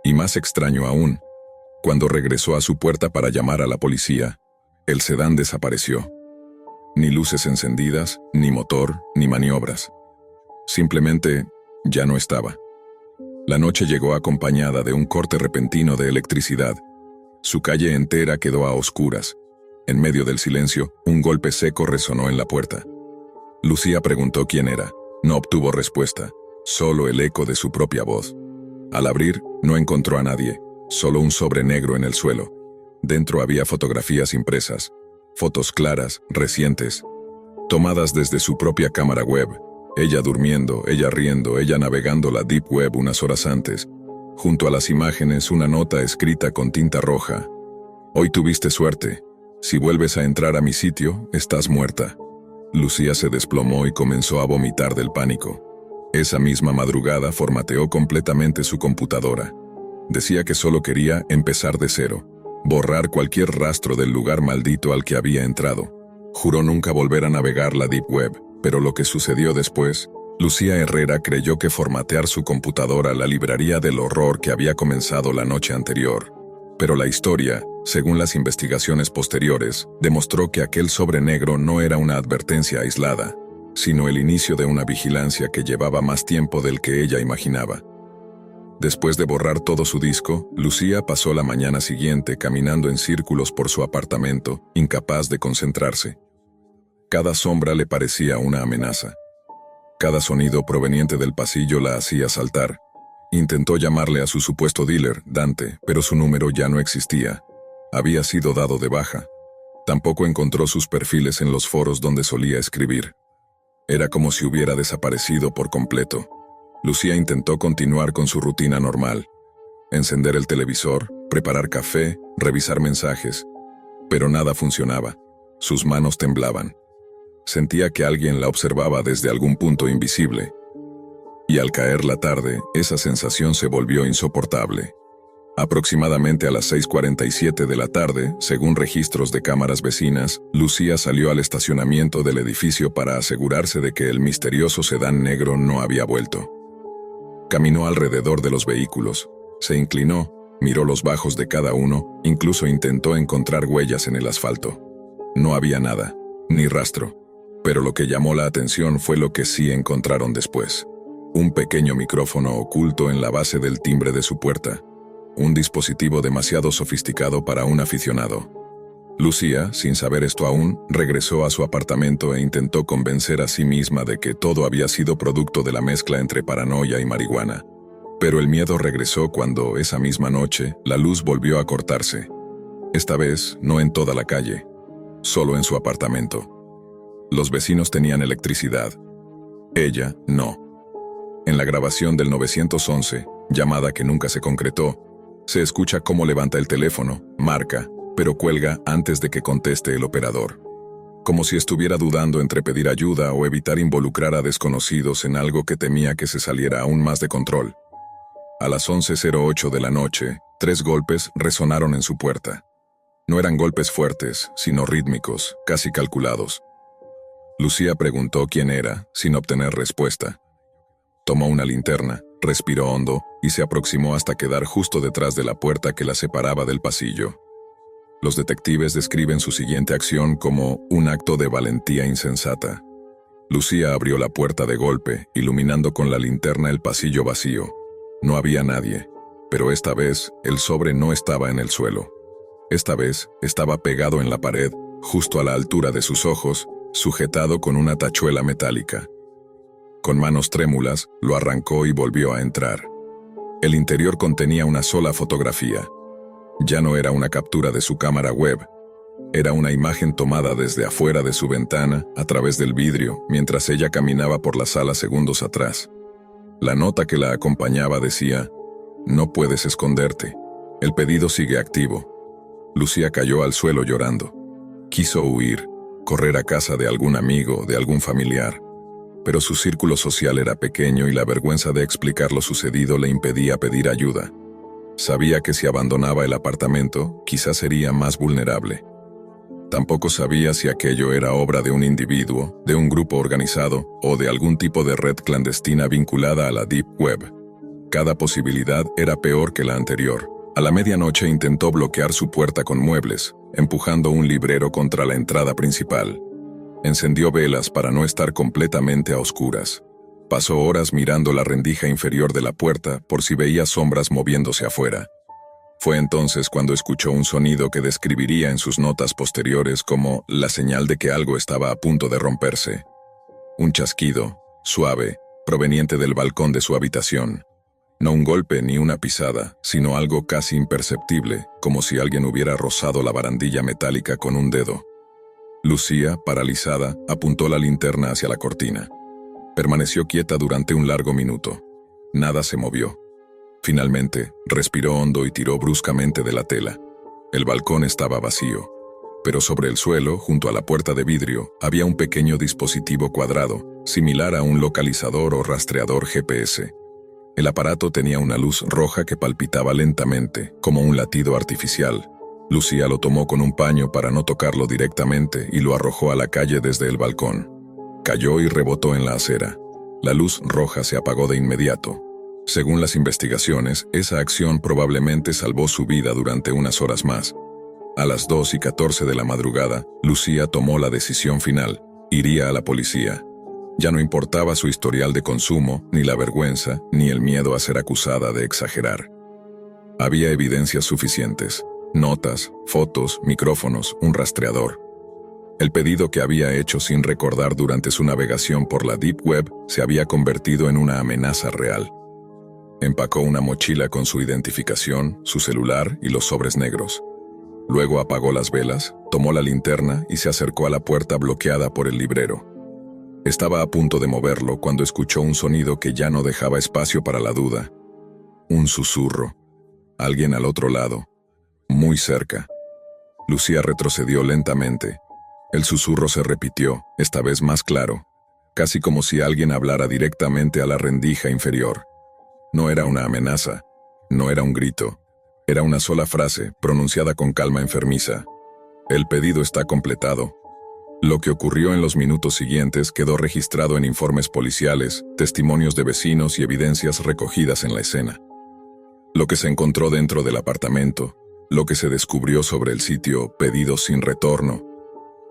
Y más extraño aún, cuando regresó a su puerta para llamar a la policía, el sedán desapareció. Ni luces encendidas, ni motor, ni maniobras. Simplemente, ya no estaba. La noche llegó acompañada de un corte repentino de electricidad. Su calle entera quedó a oscuras. En medio del silencio, un golpe seco resonó en la puerta. Lucía preguntó quién era. No obtuvo respuesta, solo el eco de su propia voz. Al abrir, no encontró a nadie, solo un sobre negro en el suelo. Dentro había fotografías impresas, fotos claras, recientes, tomadas desde su propia cámara web. Ella durmiendo, ella riendo, ella navegando la Deep Web unas horas antes. Junto a las imágenes, una nota escrita con tinta roja. Hoy tuviste suerte. Si vuelves a entrar a mi sitio, estás muerta. Lucía se desplomó y comenzó a vomitar del pánico. Esa misma madrugada formateó completamente su computadora. Decía que solo quería empezar de cero, borrar cualquier rastro del lugar maldito al que había entrado. Juró nunca volver a navegar la Deep Web, pero lo que sucedió después, Lucía Herrera creyó que formatear su computadora la libraría del horror que había comenzado la noche anterior. Pero la historia, según las investigaciones posteriores, demostró que aquel sobre negro no era una advertencia aislada, sino el inicio de una vigilancia que llevaba más tiempo del que ella imaginaba. Después de borrar todo su disco, Lucía pasó la mañana siguiente caminando en círculos por su apartamento, incapaz de concentrarse. Cada sombra le parecía una amenaza. Cada sonido proveniente del pasillo la hacía saltar. Intentó llamarle a su supuesto dealer, Dante, pero su número ya no existía. Había sido dado de baja. Tampoco encontró sus perfiles en los foros donde solía escribir. Era como si hubiera desaparecido por completo. Lucía intentó continuar con su rutina normal. Encender el televisor, preparar café, revisar mensajes. Pero nada funcionaba. Sus manos temblaban. Sentía que alguien la observaba desde algún punto invisible. Y al caer la tarde, esa sensación se volvió insoportable. Aproximadamente a las 6:47 de la tarde, según registros de cámaras vecinas, Lucía salió al estacionamiento del edificio para asegurarse de que el misterioso sedán negro no había vuelto. Caminó alrededor de los vehículos, se inclinó, miró los bajos de cada uno, incluso intentó encontrar huellas en el asfalto. No había nada, ni rastro. Pero lo que llamó la atención fue lo que sí encontraron después. Un pequeño micrófono oculto en la base del timbre de su puerta. Un dispositivo demasiado sofisticado para un aficionado. Lucía, sin saber esto aún, regresó a su apartamento e intentó convencer a sí misma de que todo había sido producto de la mezcla entre paranoia y marihuana. Pero el miedo regresó cuando, esa misma noche, la luz volvió a cortarse. Esta vez, no en toda la calle, solo en su apartamento. Los vecinos tenían electricidad. Ella, no. En la grabación del 911, llamada que nunca se concretó, se escucha cómo levanta el teléfono, marca, pero cuelga antes de que conteste el operador. Como si estuviera dudando entre pedir ayuda o evitar involucrar a desconocidos en algo que temía que se saliera aún más de control. A las 11:08 de la noche, 3 golpes resonaron en su puerta. No eran golpes fuertes, sino rítmicos, casi calculados. Lucía preguntó quién era, sin obtener respuesta. Tomó una linterna, respiró hondo y se aproximó hasta quedar justo detrás de la puerta que la separaba del pasillo. Los detectives describen su siguiente acción como un acto de valentía insensata. Lucía abrió la puerta de golpe, iluminando con la linterna el pasillo vacío. No había nadie, pero esta vez el sobre no estaba en el suelo. Esta vez estaba pegado en la pared, justo a la altura de sus ojos, sujetado con una tachuela metálica. Con manos trémulas, lo arrancó y volvió a entrar. El interior contenía una sola fotografía. Ya no era una captura de su cámara web. Era una imagen tomada desde afuera de su ventana, a través del vidrio, mientras ella caminaba por la sala segundos atrás. La nota que la acompañaba decía: «No puedes esconderte. El pedido sigue activo». Lucía cayó al suelo llorando. Quiso huir, correr a casa de algún amigo, de algún familiar. Pero su círculo social era pequeño y la vergüenza de explicar lo sucedido le impedía pedir ayuda. Sabía que si abandonaba el apartamento, quizás sería más vulnerable. Tampoco sabía si aquello era obra de un individuo, de un grupo organizado o de algún tipo de red clandestina vinculada a la Deep Web. Cada posibilidad era peor que la anterior. A la medianoche intentó bloquear su puerta con muebles, empujando un librero contra la entrada principal. Encendió velas para no estar completamente a oscuras. Pasó horas mirando la rendija inferior de la puerta por si veía sombras moviéndose afuera. Fue entonces cuando escuchó un sonido que describiría en sus notas posteriores como la señal de que algo estaba a punto de romperse. Un chasquido, suave, proveniente del balcón de su habitación. No un golpe ni una pisada, sino algo casi imperceptible, como si alguien hubiera rozado la barandilla metálica con un dedo. Lucía, paralizada, apuntó la linterna hacia la cortina. Permaneció quieta durante un largo minuto. Nada se movió. Finalmente, respiró hondo y tiró bruscamente de la tela. El balcón estaba vacío, pero sobre el suelo, junto a la puerta de vidrio, había un pequeño dispositivo cuadrado, similar a un localizador o rastreador GPS. El aparato tenía una luz roja que palpitaba lentamente, como un latido artificial. Lucía lo tomó con un paño para no tocarlo directamente y lo arrojó a la calle desde el balcón. Cayó y rebotó en la acera. La luz roja se apagó de inmediato. Según las investigaciones, esa acción probablemente salvó su vida durante unas horas más. A las 2:14 de la madrugada, Lucía tomó la decisión final: iría a la policía. Ya no importaba su historial de consumo, ni la vergüenza, ni el miedo a ser acusada de exagerar. Había evidencias suficientes: notas, fotos, micrófonos, un rastreador. El pedido que había hecho sin recordar durante su navegación por la Deep Web se había convertido en una amenaza real. Empacó una mochila con su identificación, su celular y los sobres negros. Luego apagó las velas, tomó la linterna y se acercó a la puerta bloqueada por el librero. Estaba a punto de moverlo cuando escuchó un sonido que ya no dejaba espacio para la duda. Un susurro. Alguien al otro lado. Muy cerca. Lucía retrocedió lentamente. El susurro se repitió, esta vez más claro, casi como si alguien hablara directamente a la rendija inferior. No era una amenaza, no era un grito, era una sola frase, pronunciada con calma enfermiza. El pedido está completado. Lo que ocurrió en los minutos siguientes quedó registrado en informes policiales, testimonios de vecinos y evidencias recogidas en la escena. Lo que se encontró dentro del apartamento, lo que se descubrió sobre el sitio Pedidos sin retorno,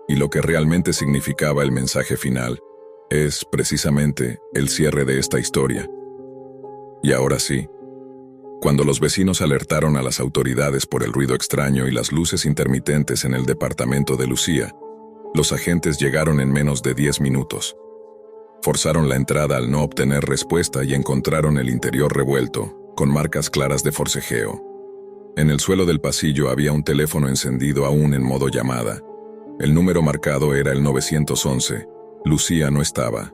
y lo que realmente significaba el mensaje final, es, precisamente, el cierre de esta historia. Y ahora sí, cuando los vecinos alertaron a las autoridades por el ruido extraño y las luces intermitentes en el departamento de Lucía, los agentes llegaron en menos de 10 minutos. Forzaron la entrada al no obtener respuesta y encontraron el interior revuelto, con marcas claras de forcejeo. En el suelo del pasillo había un teléfono encendido aún en modo llamada. El número marcado era el 911. Lucía no estaba.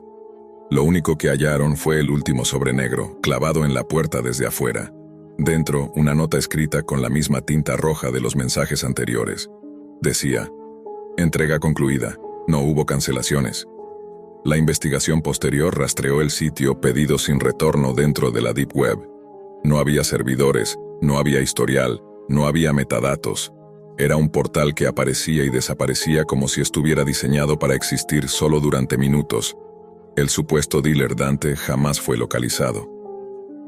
Lo único que hallaron fue el último sobre negro, clavado en la puerta desde afuera. Dentro, una nota escrita con la misma tinta roja de los mensajes anteriores. Decía: entrega concluida, no hubo cancelaciones. La investigación posterior rastreó el sitio Pedidos sin retorno dentro de la Deep Web. No había servidores, no había historial, no había metadatos. Era un portal que aparecía y desaparecía como si estuviera diseñado para existir solo durante minutos. El supuesto dealer Dante jamás fue localizado.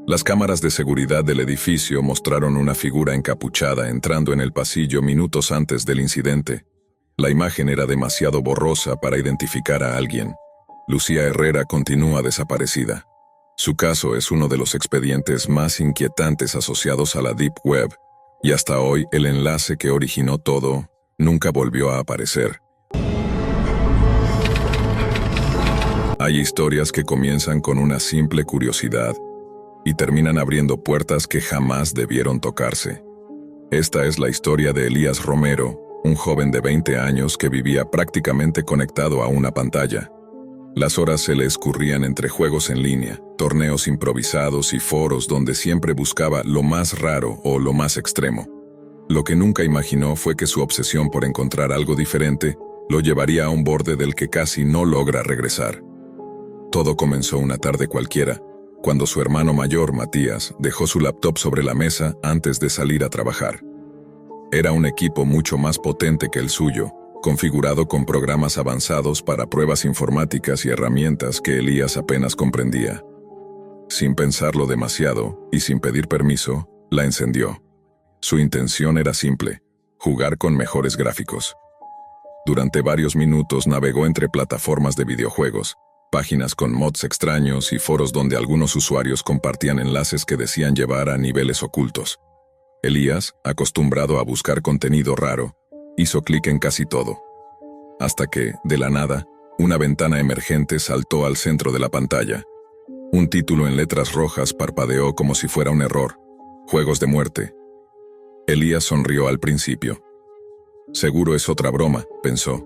Las cámaras de seguridad del edificio mostraron una figura encapuchada entrando en el pasillo minutos antes del incidente. La imagen era demasiado borrosa para identificar a alguien. Lucía Herrera continúa desaparecida. Su caso es uno de los expedientes más inquietantes asociados a la Deep Web, y hasta hoy el enlace que originó todo nunca volvió a aparecer. Hay historias que comienzan con una simple curiosidad y terminan abriendo puertas que jamás debieron tocarse. Esta es la historia de Elías Romero, un joven de 20 años que vivía prácticamente conectado a una pantalla. Las horas se le escurrían entre juegos en línea, torneos improvisados y foros donde siempre buscaba lo más raro o lo más extremo. Lo que nunca imaginó fue que su obsesión por encontrar algo diferente lo llevaría a un borde del que casi no logra regresar. Todo comenzó una tarde cualquiera, cuando su hermano mayor, Matías, dejó su laptop sobre la mesa antes de salir a trabajar. Era un equipo mucho más potente que el suyo, configurado con programas avanzados para pruebas informáticas y herramientas que Elías apenas comprendía. Sin pensarlo demasiado, y sin pedir permiso, la encendió. Su intención era simple: jugar con mejores gráficos. Durante varios minutos navegó entre plataformas de videojuegos, páginas con mods extraños y foros donde algunos usuarios compartían enlaces que decían llevar a niveles ocultos. Elías, acostumbrado a buscar contenido raro, hizo clic en casi todo. Hasta que, de la nada, una ventana emergente saltó al centro de la pantalla. Un título en letras rojas parpadeó como si fuera un error. Juegos de muerte. Elías sonrió al principio. Seguro es otra broma, pensó.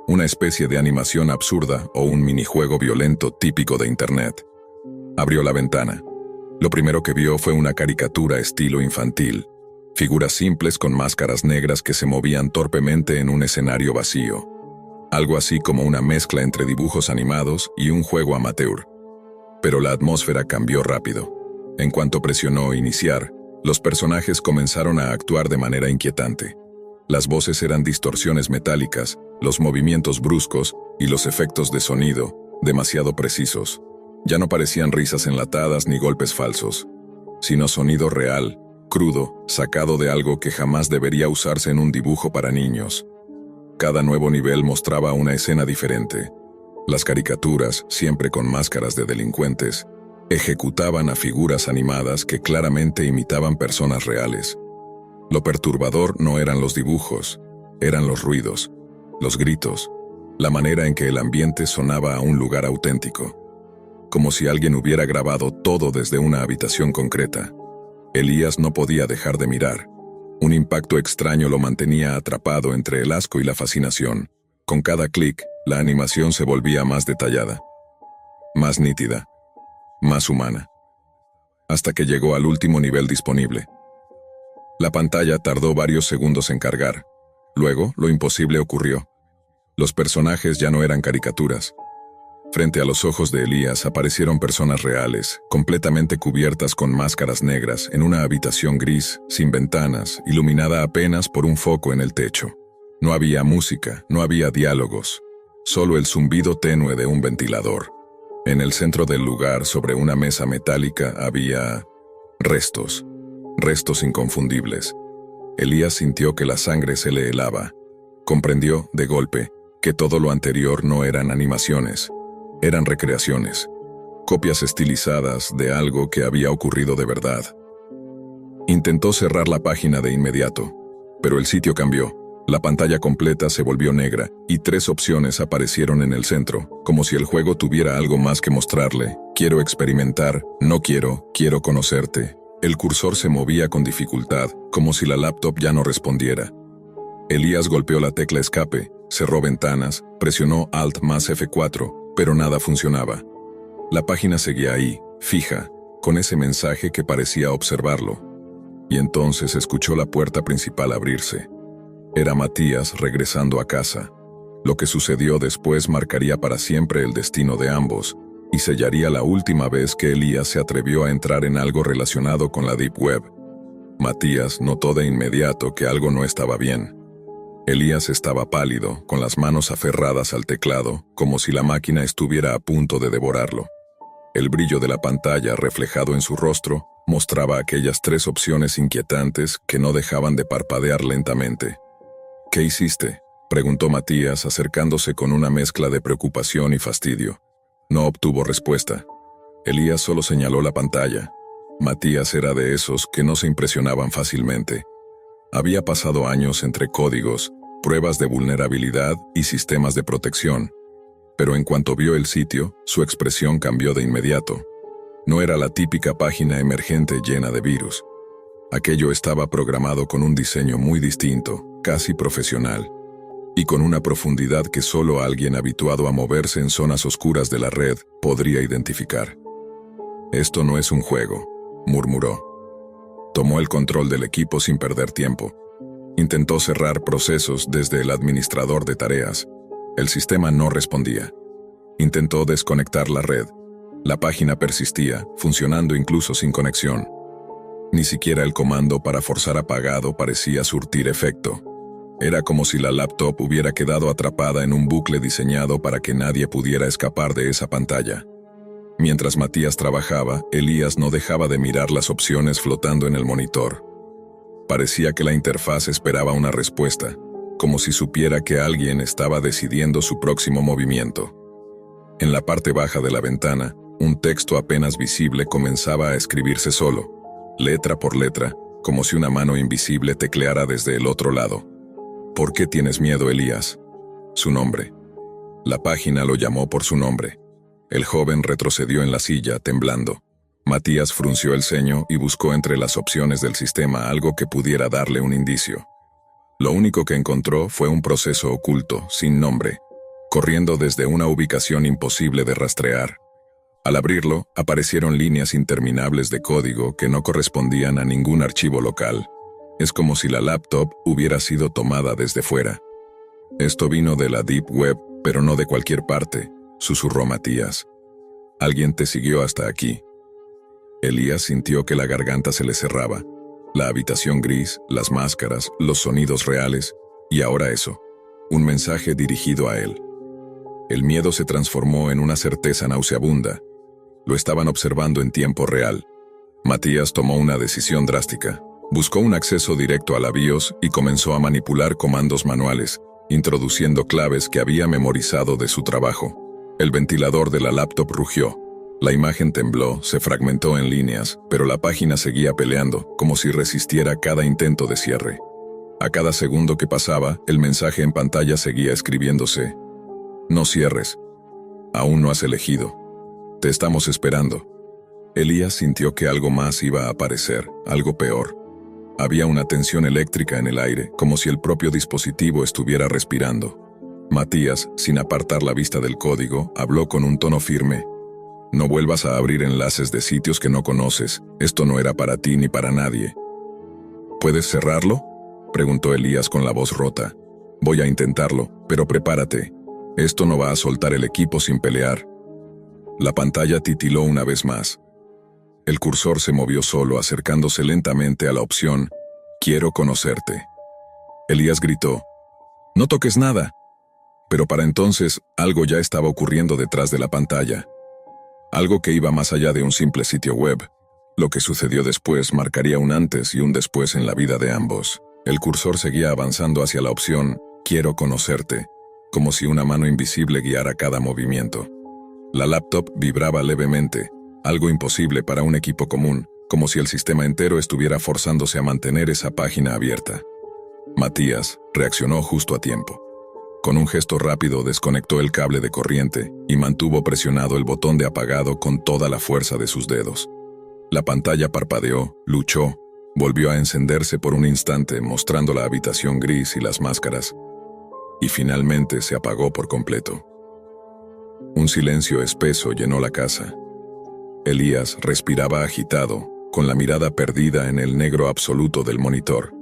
Una especie de animación absurda o un minijuego violento típico de Internet. Abrió la ventana. Lo primero que vio fue una caricatura estilo infantil. Figuras simples con máscaras negras que se movían torpemente en un escenario vacío. Algo así como una mezcla entre dibujos animados y un juego amateur. Pero la atmósfera cambió rápido. En cuanto presionó iniciar, los personajes comenzaron a actuar de manera inquietante. Las voces eran distorsiones metálicas, los movimientos bruscos y los efectos de sonido, demasiado precisos. Ya no parecían risas enlatadas ni golpes falsos, sino sonido real, crudo, sacado de algo que jamás debería usarse en un dibujo para niños. Cada nuevo nivel mostraba una escena diferente. Las caricaturas, siempre con máscaras de delincuentes, ejecutaban a figuras animadas que claramente imitaban personas reales. Lo perturbador no eran los dibujos, eran los ruidos, los gritos, la manera en que el ambiente sonaba a un lugar auténtico. Como si alguien hubiera grabado todo desde una habitación concreta. Elías no podía dejar de mirar. Un impacto extraño lo mantenía atrapado entre el asco y la fascinación. Con cada clic, la animación se volvía más detallada, más nítida, más humana. Hasta que llegó al último nivel disponible. La pantalla tardó varios segundos en cargar. Luego, lo imposible ocurrió. Los personajes ya no eran caricaturas. Frente a los ojos de Elías aparecieron personas reales, completamente cubiertas con máscaras negras, en una habitación gris, sin ventanas, iluminada apenas por un foco en el techo. No había música, no había diálogos, solo el zumbido tenue de un ventilador. En el centro del lugar, sobre una mesa metálica, había restos inconfundibles. Elías sintió que la sangre se le helaba. Comprendió, de golpe, que todo lo anterior no eran animaciones. Eran recreaciones, copias estilizadas de algo que había ocurrido de verdad. Intentó cerrar la página de inmediato, pero el sitio cambió. La pantalla completa se volvió negra y 3 opciones aparecieron en el centro, como si el juego tuviera algo más que mostrarle. Quiero experimentar, no quiero, quiero conocerte. El cursor se movía con dificultad, como si la laptop ya no respondiera. Elías golpeó la tecla escape, cerró ventanas, presionó Alt más F4, pero nada funcionaba. La página seguía ahí, fija, con ese mensaje que parecía observarlo. Y entonces escuchó la puerta principal abrirse. Era Matías regresando a casa. Lo que sucedió después marcaría para siempre el destino de ambos, y sellaría la última vez que Elías se atrevió a entrar en algo relacionado con la Deep Web. Matías notó de inmediato que algo no estaba bien. Elías estaba pálido, con las manos aferradas al teclado, como si la máquina estuviera a punto de devorarlo. El brillo de la pantalla reflejado en su rostro mostraba aquellas 3 opciones inquietantes que no dejaban de parpadear lentamente. ¿Qué hiciste?, preguntó Matías, acercándose con una mezcla de preocupación y fastidio. No obtuvo respuesta. Elías solo señaló la pantalla. Matías era de esos que no se impresionaban fácilmente. Había pasado años entre códigos, pruebas de vulnerabilidad y sistemas de protección. Pero en cuanto vio el sitio, su expresión cambió de inmediato. No era la típica página emergente llena de virus. Aquello estaba programado con un diseño muy distinto, casi profesional, y con una profundidad que solo alguien habituado a moverse en zonas oscuras de la red podría identificar. «Esto no es un juego», murmuró. Tomó el control del equipo sin perder tiempo. Intentó cerrar procesos desde el administrador de tareas. El sistema no respondía. Intentó desconectar la red. La página persistía, funcionando incluso sin conexión. Ni siquiera el comando para forzar apagado parecía surtir efecto. Era como si la laptop hubiera quedado atrapada en un bucle diseñado para que nadie pudiera escapar de esa pantalla. Mientras Matías trabajaba, Elías no dejaba de mirar las opciones flotando en el monitor. Parecía que la interfaz esperaba una respuesta, como si supiera que alguien estaba decidiendo su próximo movimiento. En la parte baja de la ventana, un texto apenas visible comenzaba a escribirse solo, letra por letra, como si una mano invisible tecleara desde el otro lado. ¿Por qué tienes miedo, Elías? Su nombre. La página lo llamó por su nombre. El joven retrocedió en la silla, temblando. Matías frunció el ceño y buscó entre las opciones del sistema algo que pudiera darle un indicio. Lo único que encontró fue un proceso oculto, sin nombre, corriendo desde una ubicación imposible de rastrear. Al abrirlo, aparecieron líneas interminables de código que no correspondían a ningún archivo local. Es como si la laptop hubiera sido tomada desde fuera. Esto vino de la Deep Web, pero no de cualquier parte, susurró Matías. Alguien te siguió hasta aquí. Elías sintió que la garganta se le cerraba. La habitación gris, las máscaras, los sonidos reales, y ahora eso. Un mensaje dirigido a él. El miedo se transformó en una certeza nauseabunda. Lo estaban observando en tiempo real. Matías tomó una decisión drástica. Buscó un acceso directo a la BIOS y comenzó a manipular comandos manuales, introduciendo claves que había memorizado de su trabajo. El ventilador de la laptop rugió. La imagen tembló, se fragmentó en líneas, pero la página seguía peleando, como si resistiera cada intento de cierre. A cada segundo que pasaba, el mensaje en pantalla seguía escribiéndose. No cierres. Aún no has elegido. Te estamos esperando. Elías sintió que algo más iba a aparecer, algo peor. Había una tensión eléctrica en el aire, como si el propio dispositivo estuviera respirando. Matías, sin apartar la vista del código, habló con un tono firme. No vuelvas a abrir enlaces de sitios que no conoces. Esto no era para ti ni para nadie. ¿Puedes cerrarlo?, preguntó Elías con la voz rota. Voy a intentarlo, pero prepárate. Esto no va a soltar el equipo sin pelear. La pantalla titiló una vez más. El cursor se movió solo, acercándose lentamente a la opción «Quiero conocerte». Elías gritó. «No toques nada». Pero para entonces, algo ya estaba ocurriendo detrás de la pantalla. Algo que iba más allá de un simple sitio web. Lo que sucedió después marcaría un antes y un después en la vida de ambos. El cursor seguía avanzando hacia la opción «Quiero conocerte», como si una mano invisible guiara cada movimiento. La laptop vibraba levemente, algo imposible para un equipo común, como si el sistema entero estuviera forzándose a mantener esa página abierta. Matías reaccionó justo a tiempo. Con un gesto rápido desconectó el cable de corriente y mantuvo presionado el botón de apagado con toda la fuerza de sus dedos. La pantalla parpadeó, luchó, volvió a encenderse por un instante mostrando la habitación gris y las máscaras, y finalmente se apagó por completo. Un silencio espeso llenó la casa. Elías respiraba agitado, con la mirada perdida en el negro absoluto del monitor.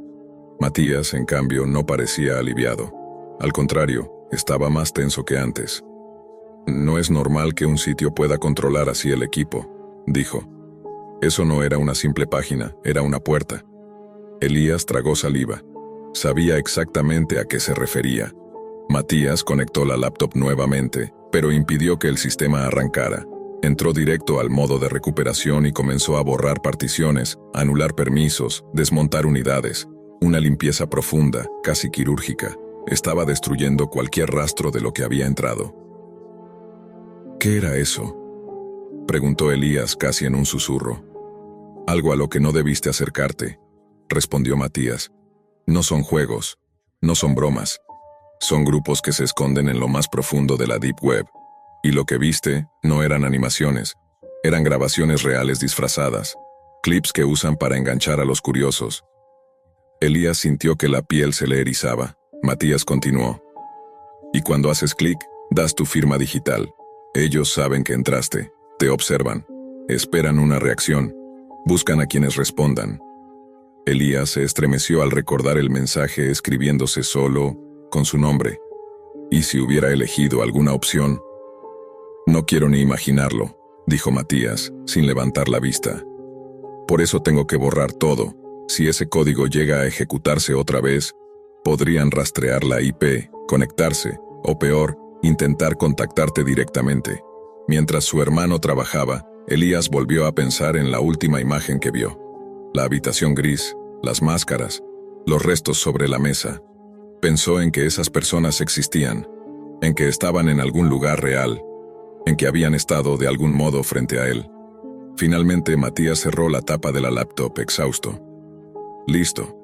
Matías, en cambio, no parecía aliviado. Al contrario, estaba más tenso que antes. No es normal que un sitio pueda controlar así el equipo, dijo. Eso no era una simple página, era una puerta. Elías tragó saliva. Sabía exactamente a qué se refería. Matías conectó la laptop nuevamente, pero impidió que el sistema arrancara. Entró directo al modo de recuperación y comenzó a borrar particiones, anular permisos, desmontar unidades. Una limpieza profunda, casi quirúrgica. Estaba destruyendo cualquier rastro de lo que había entrado. ¿Qué era eso?, preguntó Elías casi en un susurro. Algo a lo que no debiste acercarte, respondió Matías. No son juegos, no son bromas. Son grupos que se esconden en lo más profundo de la Deep Web. Y lo que viste no eran animaciones, eran grabaciones reales disfrazadas, clips que usan para enganchar a los curiosos. Elías sintió que la piel se le erizaba. Matías continuó. Y cuando haces clic, das tu firma digital. Ellos saben que entraste, te observan, esperan una reacción, buscan a quienes respondan. Elías se estremeció al recordar el mensaje escribiéndose solo, con su nombre. ¿Y si hubiera elegido alguna opción? No quiero ni imaginarlo, dijo Matías, sin levantar la vista. Por eso tengo que borrar todo. Si ese código llega a ejecutarse otra vez, podrían rastrear la IP, conectarse, o peor, intentar contactarte directamente. Mientras su hermano trabajaba, Elías volvió a pensar en la última imagen que vio. La habitación gris, las máscaras, los restos sobre la mesa. Pensó en que esas personas existían, en que estaban en algún lugar real, en que habían estado de algún modo frente a él. Finalmente, Matías cerró la tapa de la laptop exhausto. Listo.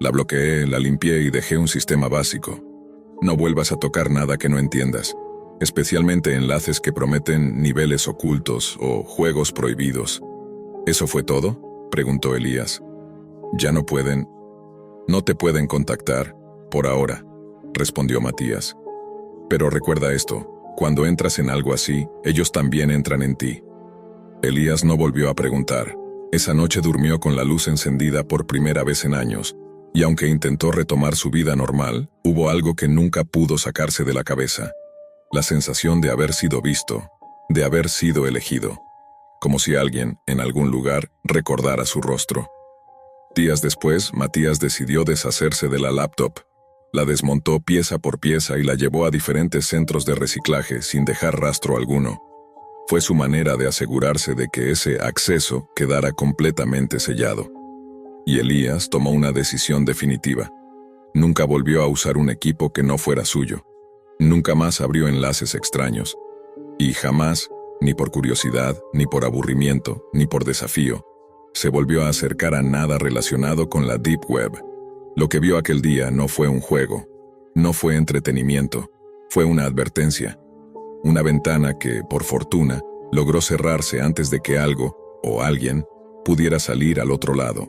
La bloqueé, la limpié y dejé un sistema básico. No vuelvas a tocar nada que no entiendas. especialmente enlaces que prometen niveles ocultos o juegos prohibidos. ¿Eso fue todo?, preguntó Elías. Ya no pueden. No te pueden contactar, por ahora, respondió Matías. Pero recuerda esto, cuando entras en algo así, ellos también entran en ti. Elías no volvió a preguntar. Esa noche durmió con la luz encendida por primera vez en años, y aunque intentó retomar su vida normal, hubo algo que nunca pudo sacarse de la cabeza. La sensación de haber sido visto, de haber sido elegido, como si alguien, en algún lugar, recordara su rostro. Días después, Matías decidió deshacerse de la laptop. La desmontó pieza por pieza y la llevó a diferentes centros de reciclaje sin dejar rastro alguno. Fue su manera de asegurarse de que ese acceso quedara completamente sellado. Y Elías tomó una decisión definitiva. Nunca volvió a usar un equipo que no fuera suyo. Nunca más abrió enlaces extraños. Y jamás, ni por curiosidad, ni por aburrimiento, ni por desafío, se volvió a acercar a nada relacionado con la Deep Web. Lo que vio aquel día no fue un juego, no fue entretenimiento, fue una advertencia. Una ventana que, por fortuna, logró cerrarse antes de que algo, o alguien, pudiera salir al otro lado.